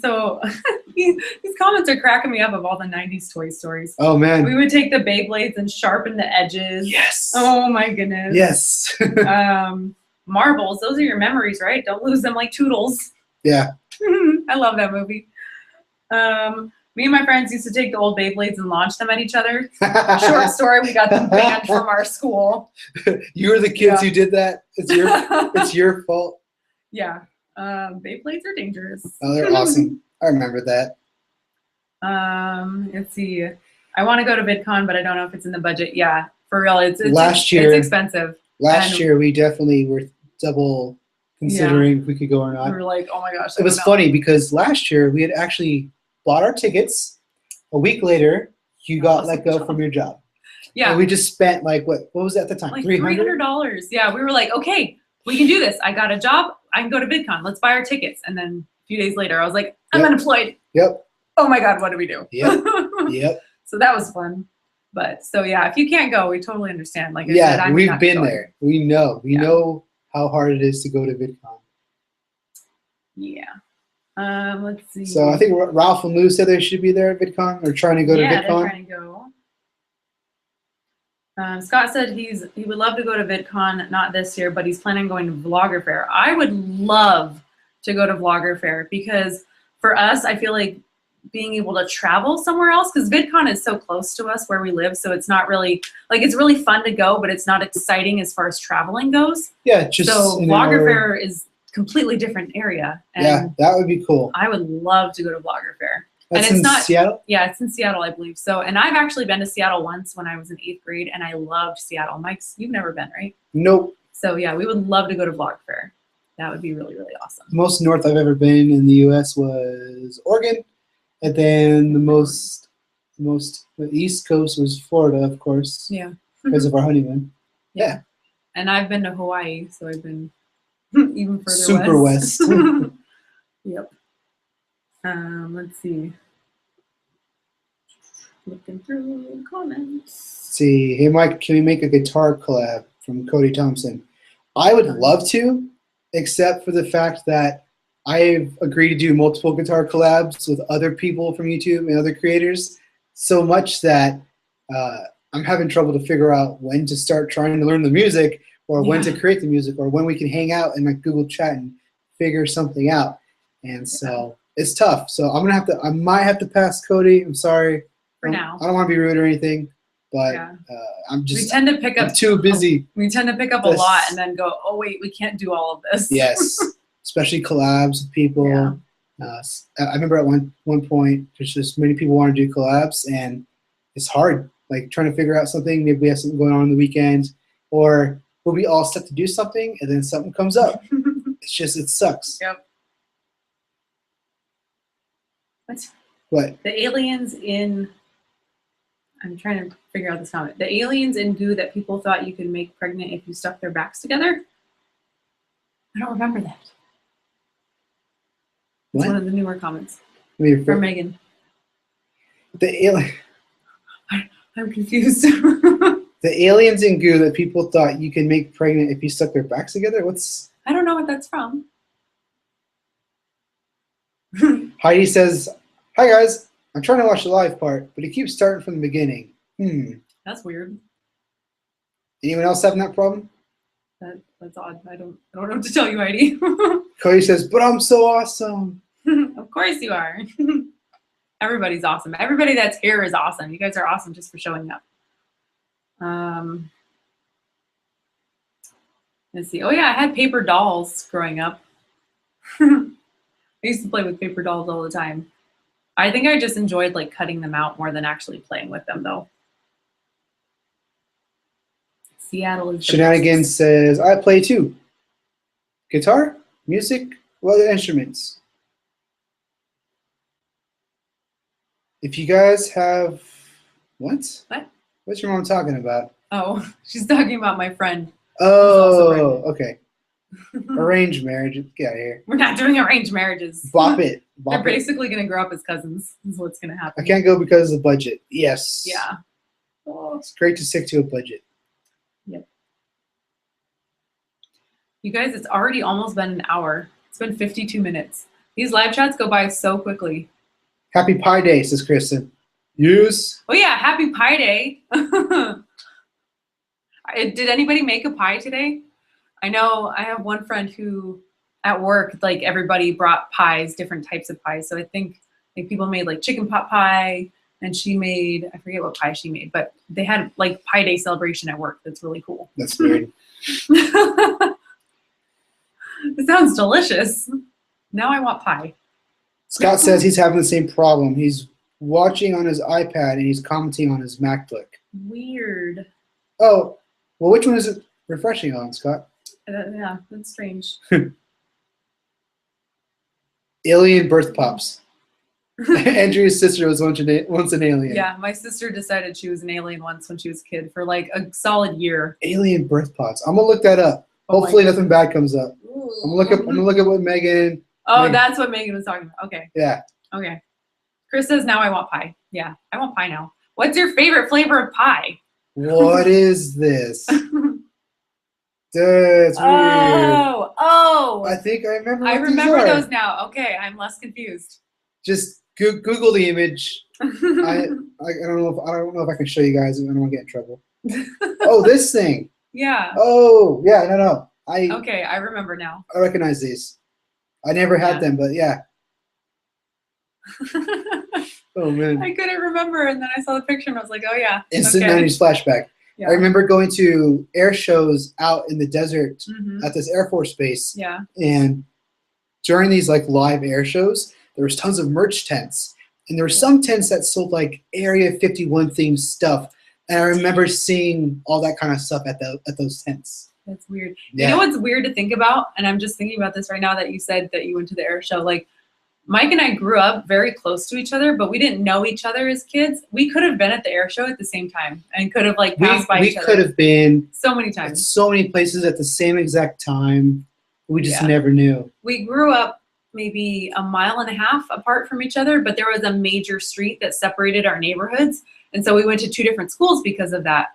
So these comments are cracking me up of all the 90s Toy Stories. Oh, man. We would take the Beyblades and sharpen the edges. Yes. Oh, my goodness. Yes. Marbles, those are your memories, right? Don't lose them like Toodles. Yeah. I love that movie. Me and my friends used to take the old Beyblades and launch them at each other. Short story, we got them banned from our school. You were the kids who did that? It's your fault? Yeah. Beyblades are dangerous. Oh, they're awesome. I remember that. Let's see. I want to go to VidCon, but I don't know if it's in the budget. Yeah, for real. It's last year, it's expensive. Last year, we definitely were double considering if we could go or not. We were like, oh my gosh. It was funny because last year we had actually bought our tickets. A week later, you got let go from your job. Yeah. And we just spent like, what was it at the time? Like $300. Yeah, we were like, okay, we can do this. I got a job. I can go to VidCon. Let's buy our tickets. And then a few days later, I was like, I'm unemployed. Yep. Oh my God, what do we do? Yep. Yep. So that was fun. But so yeah, if you can't go, we totally understand. Like I said, we've been there. We know. We know how hard it is to go to VidCon. Yeah. Let's see. So I think Ralph and Lou said they should be there at VidCon or trying to go to VidCon. Yeah, they're trying to go. Scott said he would love to go to VidCon, not this year, but he's planning on going to Vlogger Fair. I would love to go to Vlogger Fair because for us, I feel like being able to travel somewhere else, because VidCon is so close to us where we live, so it's not really, like, it's really fun to go, but it's not exciting as far as traveling goes. Yeah, just so Vlogger Fair is completely different area. And yeah, that would be cool. I would love to go to Vlogger Fair. That's and it's in Seattle? Yeah, it's in Seattle, I believe. So, and I've actually been to Seattle once when I was in 8th grade, and I loved Seattle. Mike's, you've never been, right? Nope. So yeah, we would love to go to Vlogger Fair. That would be really, really awesome. The most north I've ever been in the U.S. was Oregon, and then the East Coast was Florida, of course. Yeah. Because of our honeymoon. Yeah. And I've been to Hawaii, so I've been even further Super west. Yep. Let's see. Looking through the comments. Let's see. Hey, Mike, can we make a guitar collab from Cody Thompson? I would love to, except for the fact that I've agreed to do multiple guitar collabs with other people from YouTube and other creators, so much that I'm having trouble to figure out when to start trying to learn the music, or when to create the music, or when we can hang out in like Google Chat and figure something out. And so it's tough. So I might have to pass Cody. I'm sorry. for now. I don't want to be rude or anything, but Yeah. I'm We tend to pick I'm up too busy. We tend to pick up a lot and then go, oh wait, we can't do all of this. Yes, especially collabs with people. Yeah. I remember at one point, there's just many people want to do collabs, and it's hard. Like trying to figure out something. Maybe we have something going on the weekend, or we'll be all set to do something, and then something comes up. It sucks. Yep. What? The aliens in. I'm trying to figure out this comment. The aliens in goo that people thought you could make pregnant if you stuck their backs together. I don't remember that. It's What? one of the newer comments From Megan. The alien. I'm confused. The aliens in goo that people thought you can make pregnant if you stuck their backs together. What's? I don't know what that's from. Heidi says, "Hi guys, I'm trying to watch the live part, but it keeps starting from the beginning. That's weird. Anyone else having that problem?" That's odd. I don't know what to tell you, Heidi. Cody says, "But I'm so awesome." Of course you are. Everybody's awesome. Everybody that's here is awesome. You guys are awesome just for showing up. Let's see. Oh yeah, I had paper dolls growing up. I used to play with paper dolls all the time. I think I just enjoyed like cutting them out more than actually playing with them though. Seattle is Shenanigans says, "I play too. Guitar, music, what other instruments? If you guys have what? What? What's your mom talking about?" Oh, she's talking about my friend. Oh, okay. Arranged marriage. Get out of here. We're not doing arranged marriages. Bop it. They're basically going to grow up as cousins. Is what's going to happen. I can't go because of the budget. Yes. Yeah. Oh, it's great to stick to a budget. Yep. You guys, it's already almost been an hour. It's been 52 minutes. These live chats go by so quickly. Happy Pie Day, says Kristen. Yes. Oh yeah, happy Pie Day. Did anybody make a pie today? I know I have one friend who at work, like everybody brought pies, different types of pies. So I think like people made like chicken pot pie and she made, I forget what pie she made, but they had like Pie Day celebration at work. That's really cool. That's weird. It sounds delicious. Now I want pie. Scott says he's having the same problem. He's watching on his iPad and he's commenting on his MacBook. Weird. Oh, well, which one is it refreshing on, Scott? Yeah, that's strange. Alien birth pops. Andrea's sister was once an alien. Yeah, my sister decided she was an alien once when she was a kid for like a solid year. Alien birth pops. I'm gonna look that up. Oh Hopefully nothing bad comes up. Ooh. I'm gonna look at what Megan. Oh, that's what Megan was talking about. Okay. Yeah. Okay. Chris says now I want pie. Yeah, I want pie now. What's your favorite flavor of pie? What is this? That's weird. Oh. I think I remember. I remember those now. Okay, I'm less confused. Just Google the image. I don't know if I can show you guys. I don't want to get in trouble. Oh, this thing. Yeah. Oh, yeah. No. Okay, I remember now. I recognize these. I never had them, but yeah. Oh man. I couldn't remember, and then I saw the picture and I was like, oh yeah. Instant 90s flashback. Yeah. I remember going to air shows out in the desert at this Air Force base. Yeah. And during these like live air shows, there was tons of merch tents. And there were some tents that sold like Area 51 themed stuff. And I remember seeing all that kind of stuff at those tents. That's weird. Yeah. You know what's weird to think about? And I'm just thinking about this right now that you said that you went to the air show. Like, Mike and I grew up very close to each other, but we didn't know each other as kids. We could have been at the air show at the same time and could have like passed by each other. We could have been so many times. At so many places at the same exact time. We just never knew. We grew up maybe a mile and a half apart from each other, but there was a major street that separated our neighborhoods. And so we went to two different schools because of that.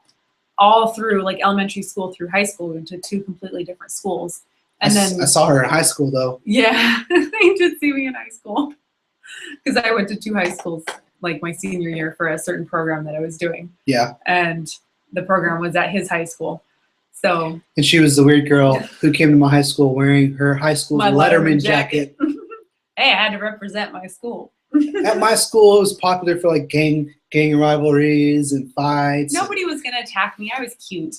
All through like elementary school through high school, we went to two completely different schools. And then I saw her in high school though. Yeah, they did see me in high school because I went to two high schools like my senior year for a certain program that I was doing. Yeah. And the program was at his high school. So. And she was the weird girl who came to my high school wearing her high school Letterman jacket. Hey, I had to represent my school. At my school, it was popular for like gang gang rivalries and fights. Nobody was gonna attack me. I was cute.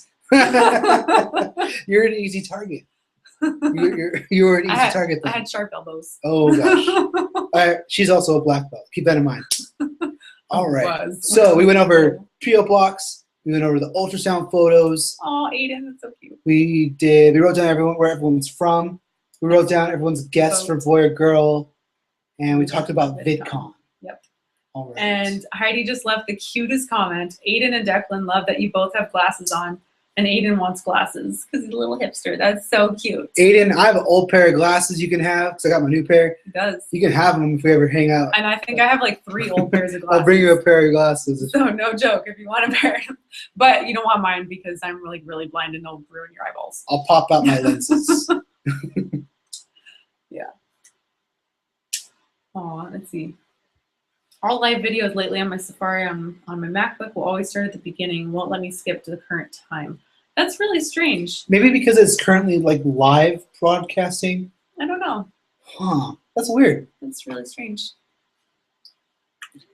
You're an easy target. You're an easy target. I had sharp elbows. Oh gosh. She's also a black belt. Keep that in mind. All right. So we went over PO blocks. We went over the ultrasound photos. Oh, Aiden, that's so cute. We wrote down where everyone's from. We wrote down everyone's guess for boy or girl. And we talked about VidCon. Yep. All right. And Heidi just left the cutest comment. Aiden and Declan love that you both have glasses on. And Aiden wants glasses because he's a little hipster. That's so cute. Aiden, I have an old pair of glasses you can have because I got my new pair. He does. You can have them if we ever hang out. And I think I have like 3 old pairs of glasses. I'll bring you a pair of glasses. So no joke if you want a pair. But you don't want mine because I'm really, really blind and they'll ruin your eyeballs. I'll pop out my lenses. Yeah. Oh, let's see. All live videos lately on my Safari on my MacBook will always start at the beginning. Won't let me skip to the current time. That's really strange. Maybe because it's currently like live broadcasting. I don't know. Huh. That's weird. That's really strange.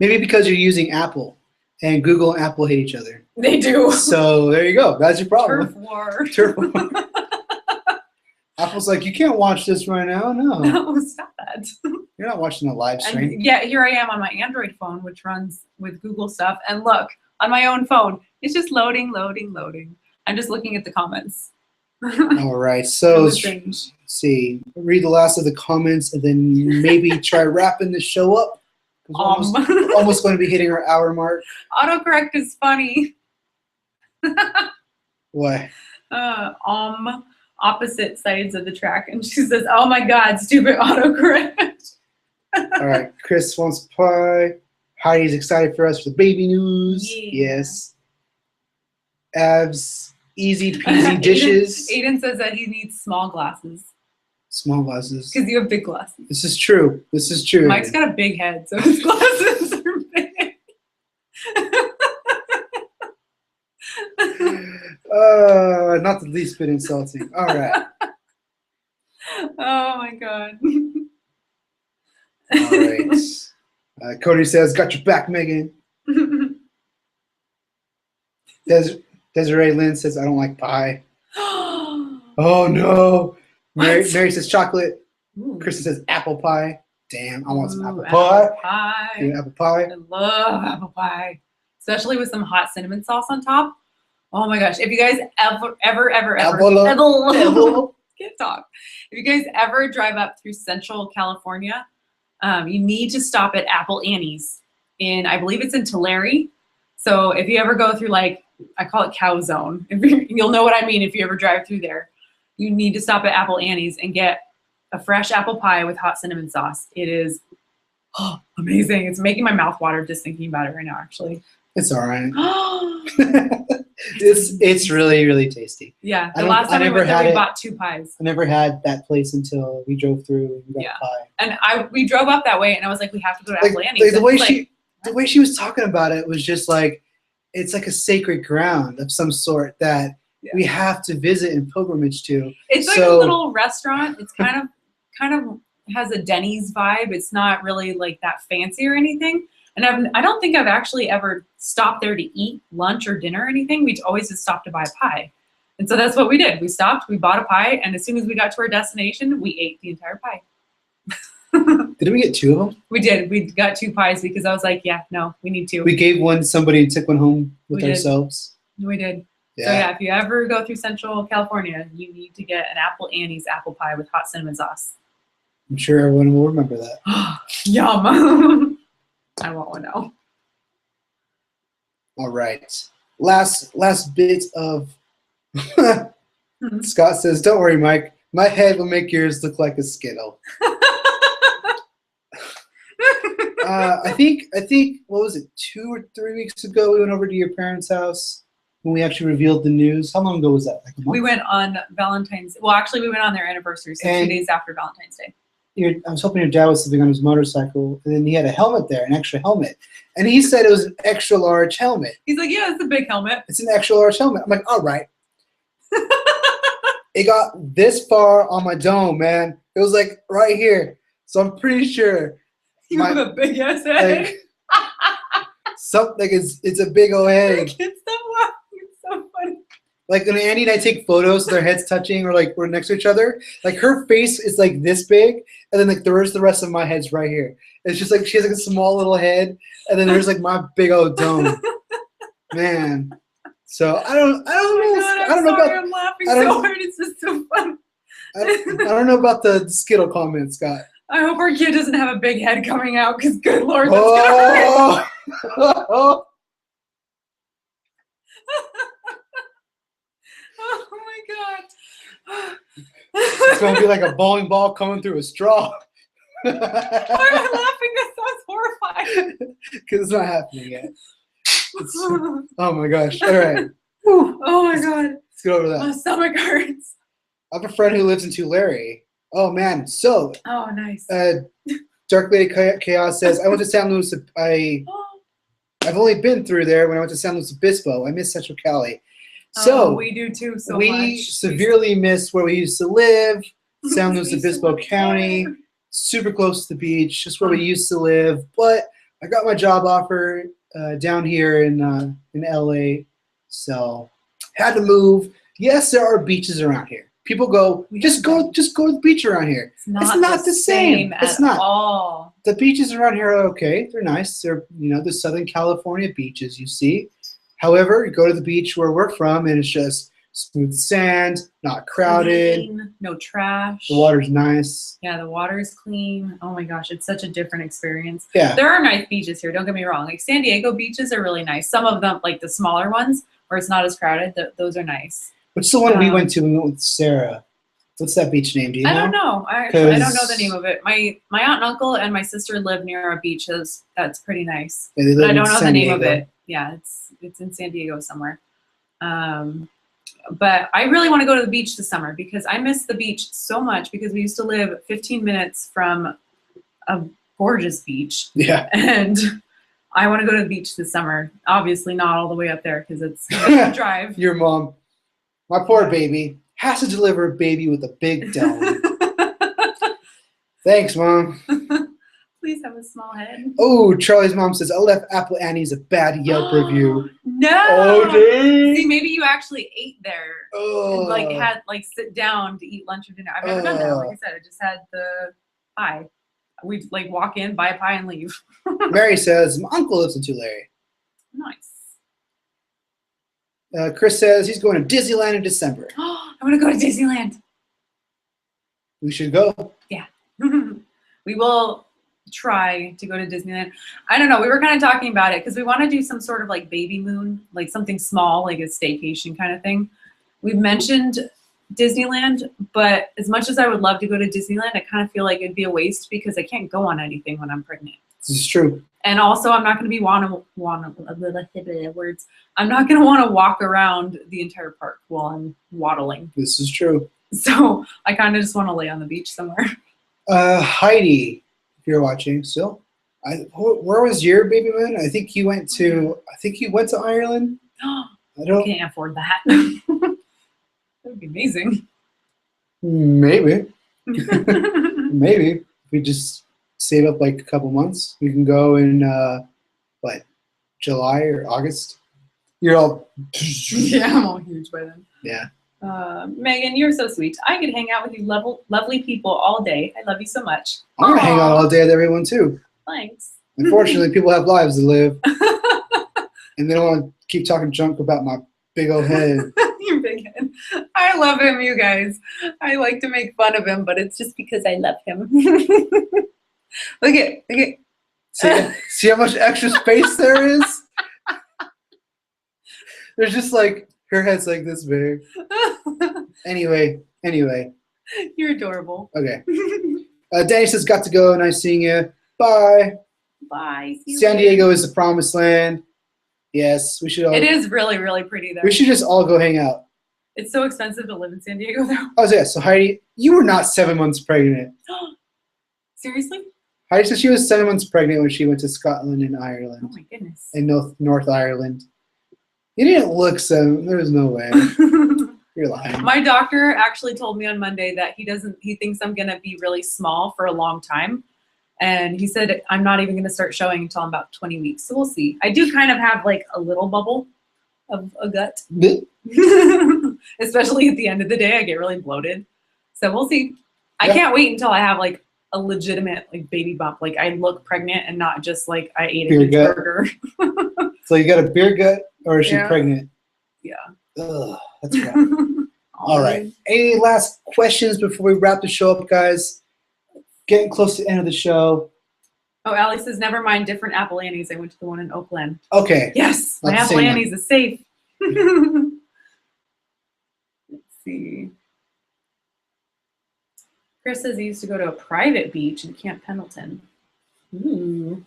Maybe because you're using Apple and Google and Apple hate each other. They do. So there you go. That's your problem. Turf war. Turf war. Apple's like, you can't watch this right now. No. No, stop that. You're not watching a live stream. And yeah, here I am on my Android phone, which runs with Google stuff. And look, on my own phone, it's just loading, loading, loading. I'm just looking at the comments. All right. So let's see. Read the last of the comments and then maybe try wrapping the show up. We're almost going to be hitting our hour mark. Autocorrect is funny. What? Opposite sides of the track. And she says, oh my God, stupid autocorrect. All right. Chris wants pie. Heidi's excited for us for the baby news. Yeah. Yes. Abs, easy peasy dishes. Aiden says that he needs small glasses. Small glasses. Because you have big glasses. This is true. This is true. Mike's got a big head, so his glasses are big. Not the least bit insulting. All right. Oh my God. All right. Cody says, "Got your back, Megan." Desiree Lynn says, "I don't like pie." Oh no. Mary says chocolate. Ooh. Kristen says apple pie. Damn, I want some apple pie. pie. Yeah, apple pie. I love apple pie, especially with some hot cinnamon sauce on top. Oh my gosh! If you guys ever can't talk. If you guys ever drive up through Central California, you need to stop at Apple Annie's I believe it's in Tulare. So if you ever go through, like, I call it Cow Zone. You'll know what I mean if you ever drive through there. You need to stop at Apple Annie's and get a fresh apple pie with hot cinnamon sauce. It is amazing. It's making my mouth water just thinking about it right now, actually. It's all right. It's really, really tasty. Yeah. The last time we went there, we bought 2 pies. I never had that place until we drove through and got a pie. And we drove up that way, and I was like, we have to go to Apple Annie's. The way she was talking about it was just like, it's like a sacred ground of some sort that we have to visit and pilgrimage to. It's like a little restaurant. It's kind of has a Denny's vibe. It's not really like that fancy or anything. And I don't think I've actually ever stopped there to eat lunch or dinner or anything. We always just stopped to buy a pie. And so that's what we did. We stopped, we bought a pie, and as soon as we got to our destination, we ate the entire pie. Did we get 2 of them? We did. We got 2 pies because I was like, yeah, no, we need 2. We gave one, somebody took one home with ourselves. We did. Yeah. So yeah, if you ever go through Central California, you need to get an Apple Annie's apple pie with hot cinnamon sauce. I'm sure everyone will remember that. Yum. I want one now. All right. Last bit of Scott says, "Don't worry, Mike. My head will make yours look like a Skittle." I think what was it, 2 or 3 weeks ago we went over to your parents' house when we actually revealed the news. How long ago was that? Like a month? We went on Valentine's. Well, actually, we went on their anniversary, so 2 days after Valentine's Day. I was hoping your dad was sitting on his motorcycle, and then he had a helmet there, an extra helmet. And he said it was an extra large helmet. He's like, yeah, it's a big helmet. It's an extra large helmet. I'm like, all right. It got this far on my dome, man. It was like right here. So I'm pretty sure. You have a big ass head. like it's a big old head. Kids stop laughing. It's so funny. Like when Andie and I take photos, their heads touching or like we're next to each other. Like her face is like this big, and then like the rest of my head's right here. It's just like she has like a small little head, and then there's like my big old dome. Man, so I don't know. God, I don't know about. I'm laughing I don't- so hard. It's just so funny. I don't know about the Skittle comment, Scott. I hope our kid doesn't have a big head coming out, because good Lord, that's gonna hurt. Oh. Oh my God. It's gonna be like a bowling ball coming through a straw. Why am I laughing? That sounds horrifying. Because it's not happening yet. Oh my gosh. All right. Whew. Oh my God. Let's get over My that. stomach hurts. I have a friend who lives in Tulare. Oh man. So, Oh, nice. Dark Lady Chaos says, I went to San Luis. I've only been through there when I went to San Luis Obispo. I miss Central Cali. So we do too so we much. severely miss where we used to live, San Luis We used to Obispo live County, there. super close to the beach, just where we used to live. But I got my job offer down here in LA, so had to move. Yes, there are beaches around here. People go, just go to the beach around here. It's not the same. at It's not. all. The beaches around here are okay. They're nice. They're the Southern California beaches you see. However, you go to the beach where we're from, and it's just smooth sand, not crowded. Clean, no trash. The water's nice. Yeah, the water is clean. Oh my gosh, it's such a different experience. Yeah. There are nice beaches here, don't get me wrong. Like San Diego beaches are really nice. Some of them, like the smaller ones, where it's not as crowded, those are nice. What's the one we went to when we went with Sarah? What's that beach name? Do you know? I don't know. I don't know the name of it. My aunt and uncle and my sister live near a beach. That's pretty nice. Yeah, they But live I in don't know the San name of Diego. it. Yeah, it's in San Diego somewhere. But I really want to go to the beach this summer because I miss the beach so much because we used to live 15 minutes from a gorgeous beach. Yeah. And I want to go to the beach this summer. Obviously not all the way up there because it's a drive. Your mom, my poor baby, has to deliver a baby with a big dome. Thanks, Mom. Please have a small head. Oh, Charlie's mom says, I left Apple Annie's a bad Yelp review. No. Oh, dang. See, maybe you actually ate there. Oh. And like had sit down to eat lunch or dinner. I've never done that. Like I said, I just had the pie. We'd like walk in, buy a pie, and leave. Mary says, my uncle lives in Tulare. Nice. Chris says he's going to Disneyland in December. I want to go to Disneyland. We should go. Yeah. We will try to go to Disneyland. I don't know. We were kind of talking about it because we want to do some sort of like baby moon, like something small, like a staycation kind of thing. We've mentioned Disneyland, but as much as I would love to go to Disneyland, I kind of feel like it'd be a waste because I can't go on anything when I'm pregnant. This is true. And also, I'm not going to be I'm not going to want to walk around the entire park while I'm waddling. This is true. So I kind of just want to lay on the beach somewhere. Heidi, if you're watching still, where was your baby moon? I think you went to Ireland. I don't. Can't afford that. That would be amazing. Maybe. Maybe if we just save up like a couple months, we can go in July or August. You're all. Yeah, I'm all huge by then. Yeah. Megan, you're so sweet. I could hang out with you lovely people all day. I love you so much. I'm gonna hang out all day with everyone too. Thanks. Unfortunately, people have lives to live, and they don't want to keep talking junk about my big old head. Your big head. I love him, you guys. I like to make fun of him, but it's just because I love him. Look at. See how much extra space there is? There's just like her head's like this big. Anyway. You're adorable. Okay. Danny says, got to go. Nice seeing you. Bye. Bye. See you San later. Diego is the promised land. Yes, we should all. It is really, really pretty there. We should just all go hang out. It's so expensive to live in San Diego, though. Oh, yeah. So Heidi, you were not 7 months pregnant. Seriously? Heidi said she was 7 months pregnant when she went to Scotland and Ireland. Oh my goodness. And North Ireland. You didn't look 7. There was no way. You're lying. My doctor actually told me on Monday that he thinks I'm gonna be really small for a long time. And he said, I'm not even going to start showing until I'm about 20 weeks. So we'll see. I do kind of have like a little bubble of a gut. Especially at the end of the day, I get really bloated. So we'll see. I can't wait until I have like a legitimate like baby bump. Like I look pregnant and not just like I ate a huge burger. So you got a beer gut, or is she pregnant? Yeah. Ugh, that's rough. All right. Any last questions before we wrap the show up, guys? Getting close to the end of the show. Oh, Allie says, never mind, different Apple Annies. I went to the one in Oakland. Okay. Yes, my Apple Annies is safe. Let's see. Chris says he used to go to a private beach in Camp Pendleton. Ooh.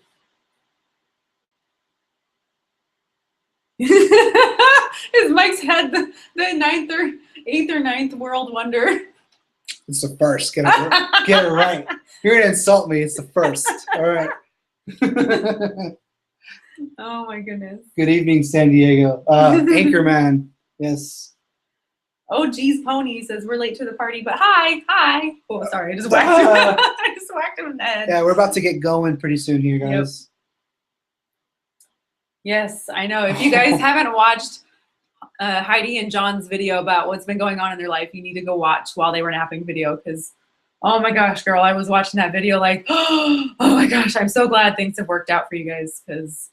Is Mike's head the 8th or 9th world wonder? It's the first. Get it right. You're going to insult me. It's the first. All right. Oh, my goodness. Good evening, San Diego. Anchorman. Yes. Oh, geez, Pony says we're late to the party, but hi. Oh, sorry. I just whacked him. I just whacked him in the head. Yeah, we're about to get going pretty soon here, guys. Yep. Yes, I know. If you guys haven't watched Heidi and John's video about what's been going on in their life, you need to go watch while they were napping video, because oh my gosh, girl, I was watching that video like, oh my gosh, I'm so glad things have worked out for you guys, because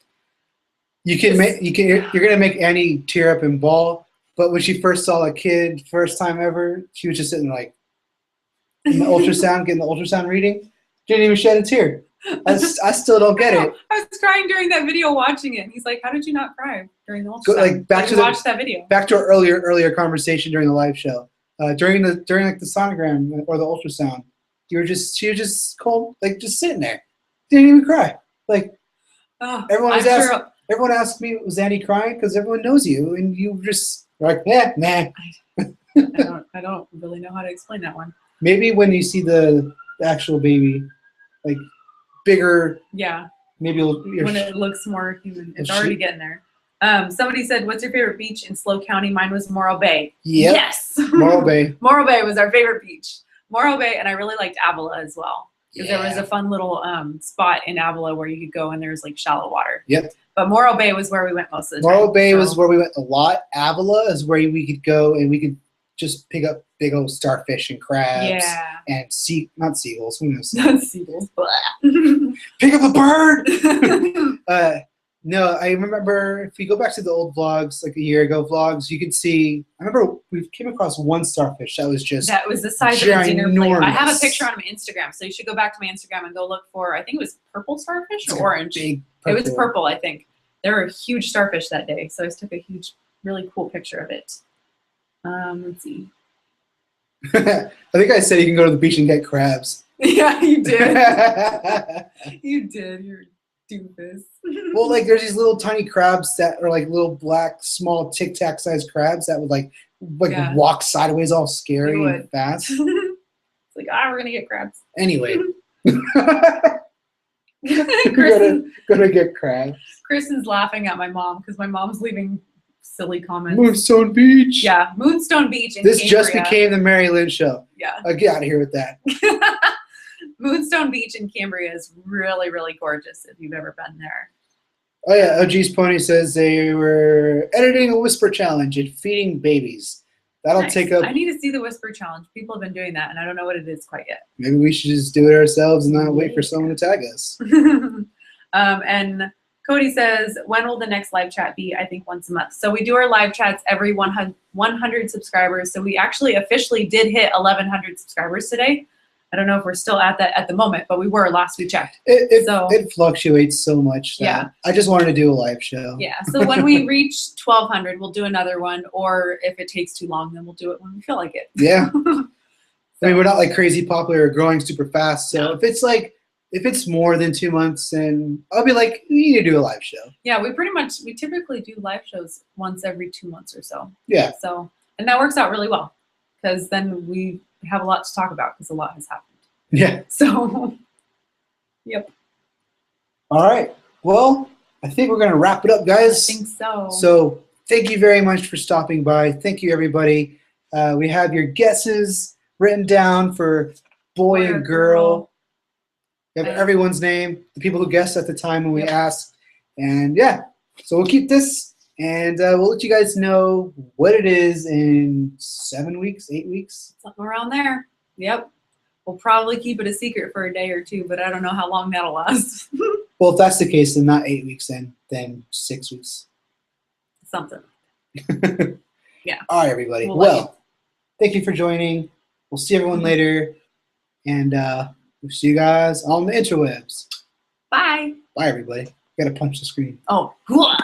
you're gonna make Annie tear up and bawl. But when she first saw a kid, first time ever, she was just sitting like in the ultrasound, getting the ultrasound reading, didn't even shed a tear. I still don't get it. I was crying during that video watching it. And he's like, how did you not cry during the ultrasound? Watch that video. Back to our earlier conversation during the live show. During like the sonogram or the ultrasound, she was just cold, like just sitting there. Didn't even cry. Like everyone asked me, was Andie crying? Because everyone knows you, and you just like, nah. I don't really know how to explain that one. Maybe when you see the actual baby, like bigger. Yeah. Maybe when it looks more human. It's already getting there. Somebody said, what's your favorite beach in SLO County? Mine was Morro Bay. Yep. Yes. Morro Bay. Morro Bay was our favorite beach. Morro Bay, and I really liked Avila as well. Because there was a fun little spot in Avila where you could go and there's like shallow water. Yep. But Morro Bay was where we went most of the time. Morro Bay was where we went a lot. Avila is where we could go and we could just pick up big old starfish and crabs. Yeah. And not seagulls. Who knows? Not seagulls. Pick up a bird! No, I remember if you go back to the old vlogs, like a year ago vlogs, you could see, I remember we came across one starfish that was the size of a dinner plate. I have a picture on my Instagram, so you should go back to my Instagram and go look for, I think it was purple starfish or orange. It was purple, I think. There were huge starfish that day, so I took a really cool picture of it. Let's see. I think I said you can go to the beach and get crabs. Yeah, you did. You did. You're doofus. Well, like there's these little tiny crabs that are like little black, small Tic Tac sized crabs that would like walk sideways all scary and fast. It's like, we're gonna get crabs. Anyway. Gonna get crabs. Chris is laughing at my mom because my mom's leaving silly comments. Moonstone Beach. Yeah, Moonstone Beach in This Cambria. just became the Mary Lynn show. Yeah. Get out of here with that. Moonstone Beach in Cambria is really, really gorgeous if you've ever been there. Oh yeah, OG's Pony says they were editing a whisper challenge and feeding babies. That'll take up. I need to see the whisper challenge. People have been doing that, and I don't know what it is quite yet. Maybe we should just do it ourselves and not wait for someone to tag us. And Cody says, when will the next live chat be? I think once a month. So we do our live chats every 100 subscribers. So we actually officially did hit 1,100 subscribers today. I don't know if we're still at that at the moment, but we were last we checked. It fluctuates so much. Yeah. I just wanted to do a live show. Yeah. So when we reach 1,200, we'll do another one. Or if it takes too long, then we'll do it when we feel like it. Yeah. I mean, we're not like crazy popular or growing super fast. So if it's more than 2 months, then I'll be like, we need to do a live show. Yeah, we typically do live shows once every 2 months or so. Yeah. So, and that works out really well because then we have a lot to talk about because a lot has happened. Yeah. So, yep. All right. Well, I think we're going to wrap it up, guys. I think so. So thank you very much for stopping by. Thank you, everybody. We have your guesses written down for boy and girl. We have everyone's name, the people who guessed at the time when we asked. And yeah, so we'll keep this, and we'll let you guys know what it is in 7 weeks, 8 weeks. Something around there. Yep. We'll probably keep it a secret for a day or two, but I don't know how long that'll last. Well, if that's the case, then not 8 weeks then 6 weeks. Something. Yeah. All right, everybody. Well, thank you for joining. We'll see everyone later, and we'll see you guys on the interwebs. Bye. Bye, everybody. Gotta punch the screen. Oh, hooah.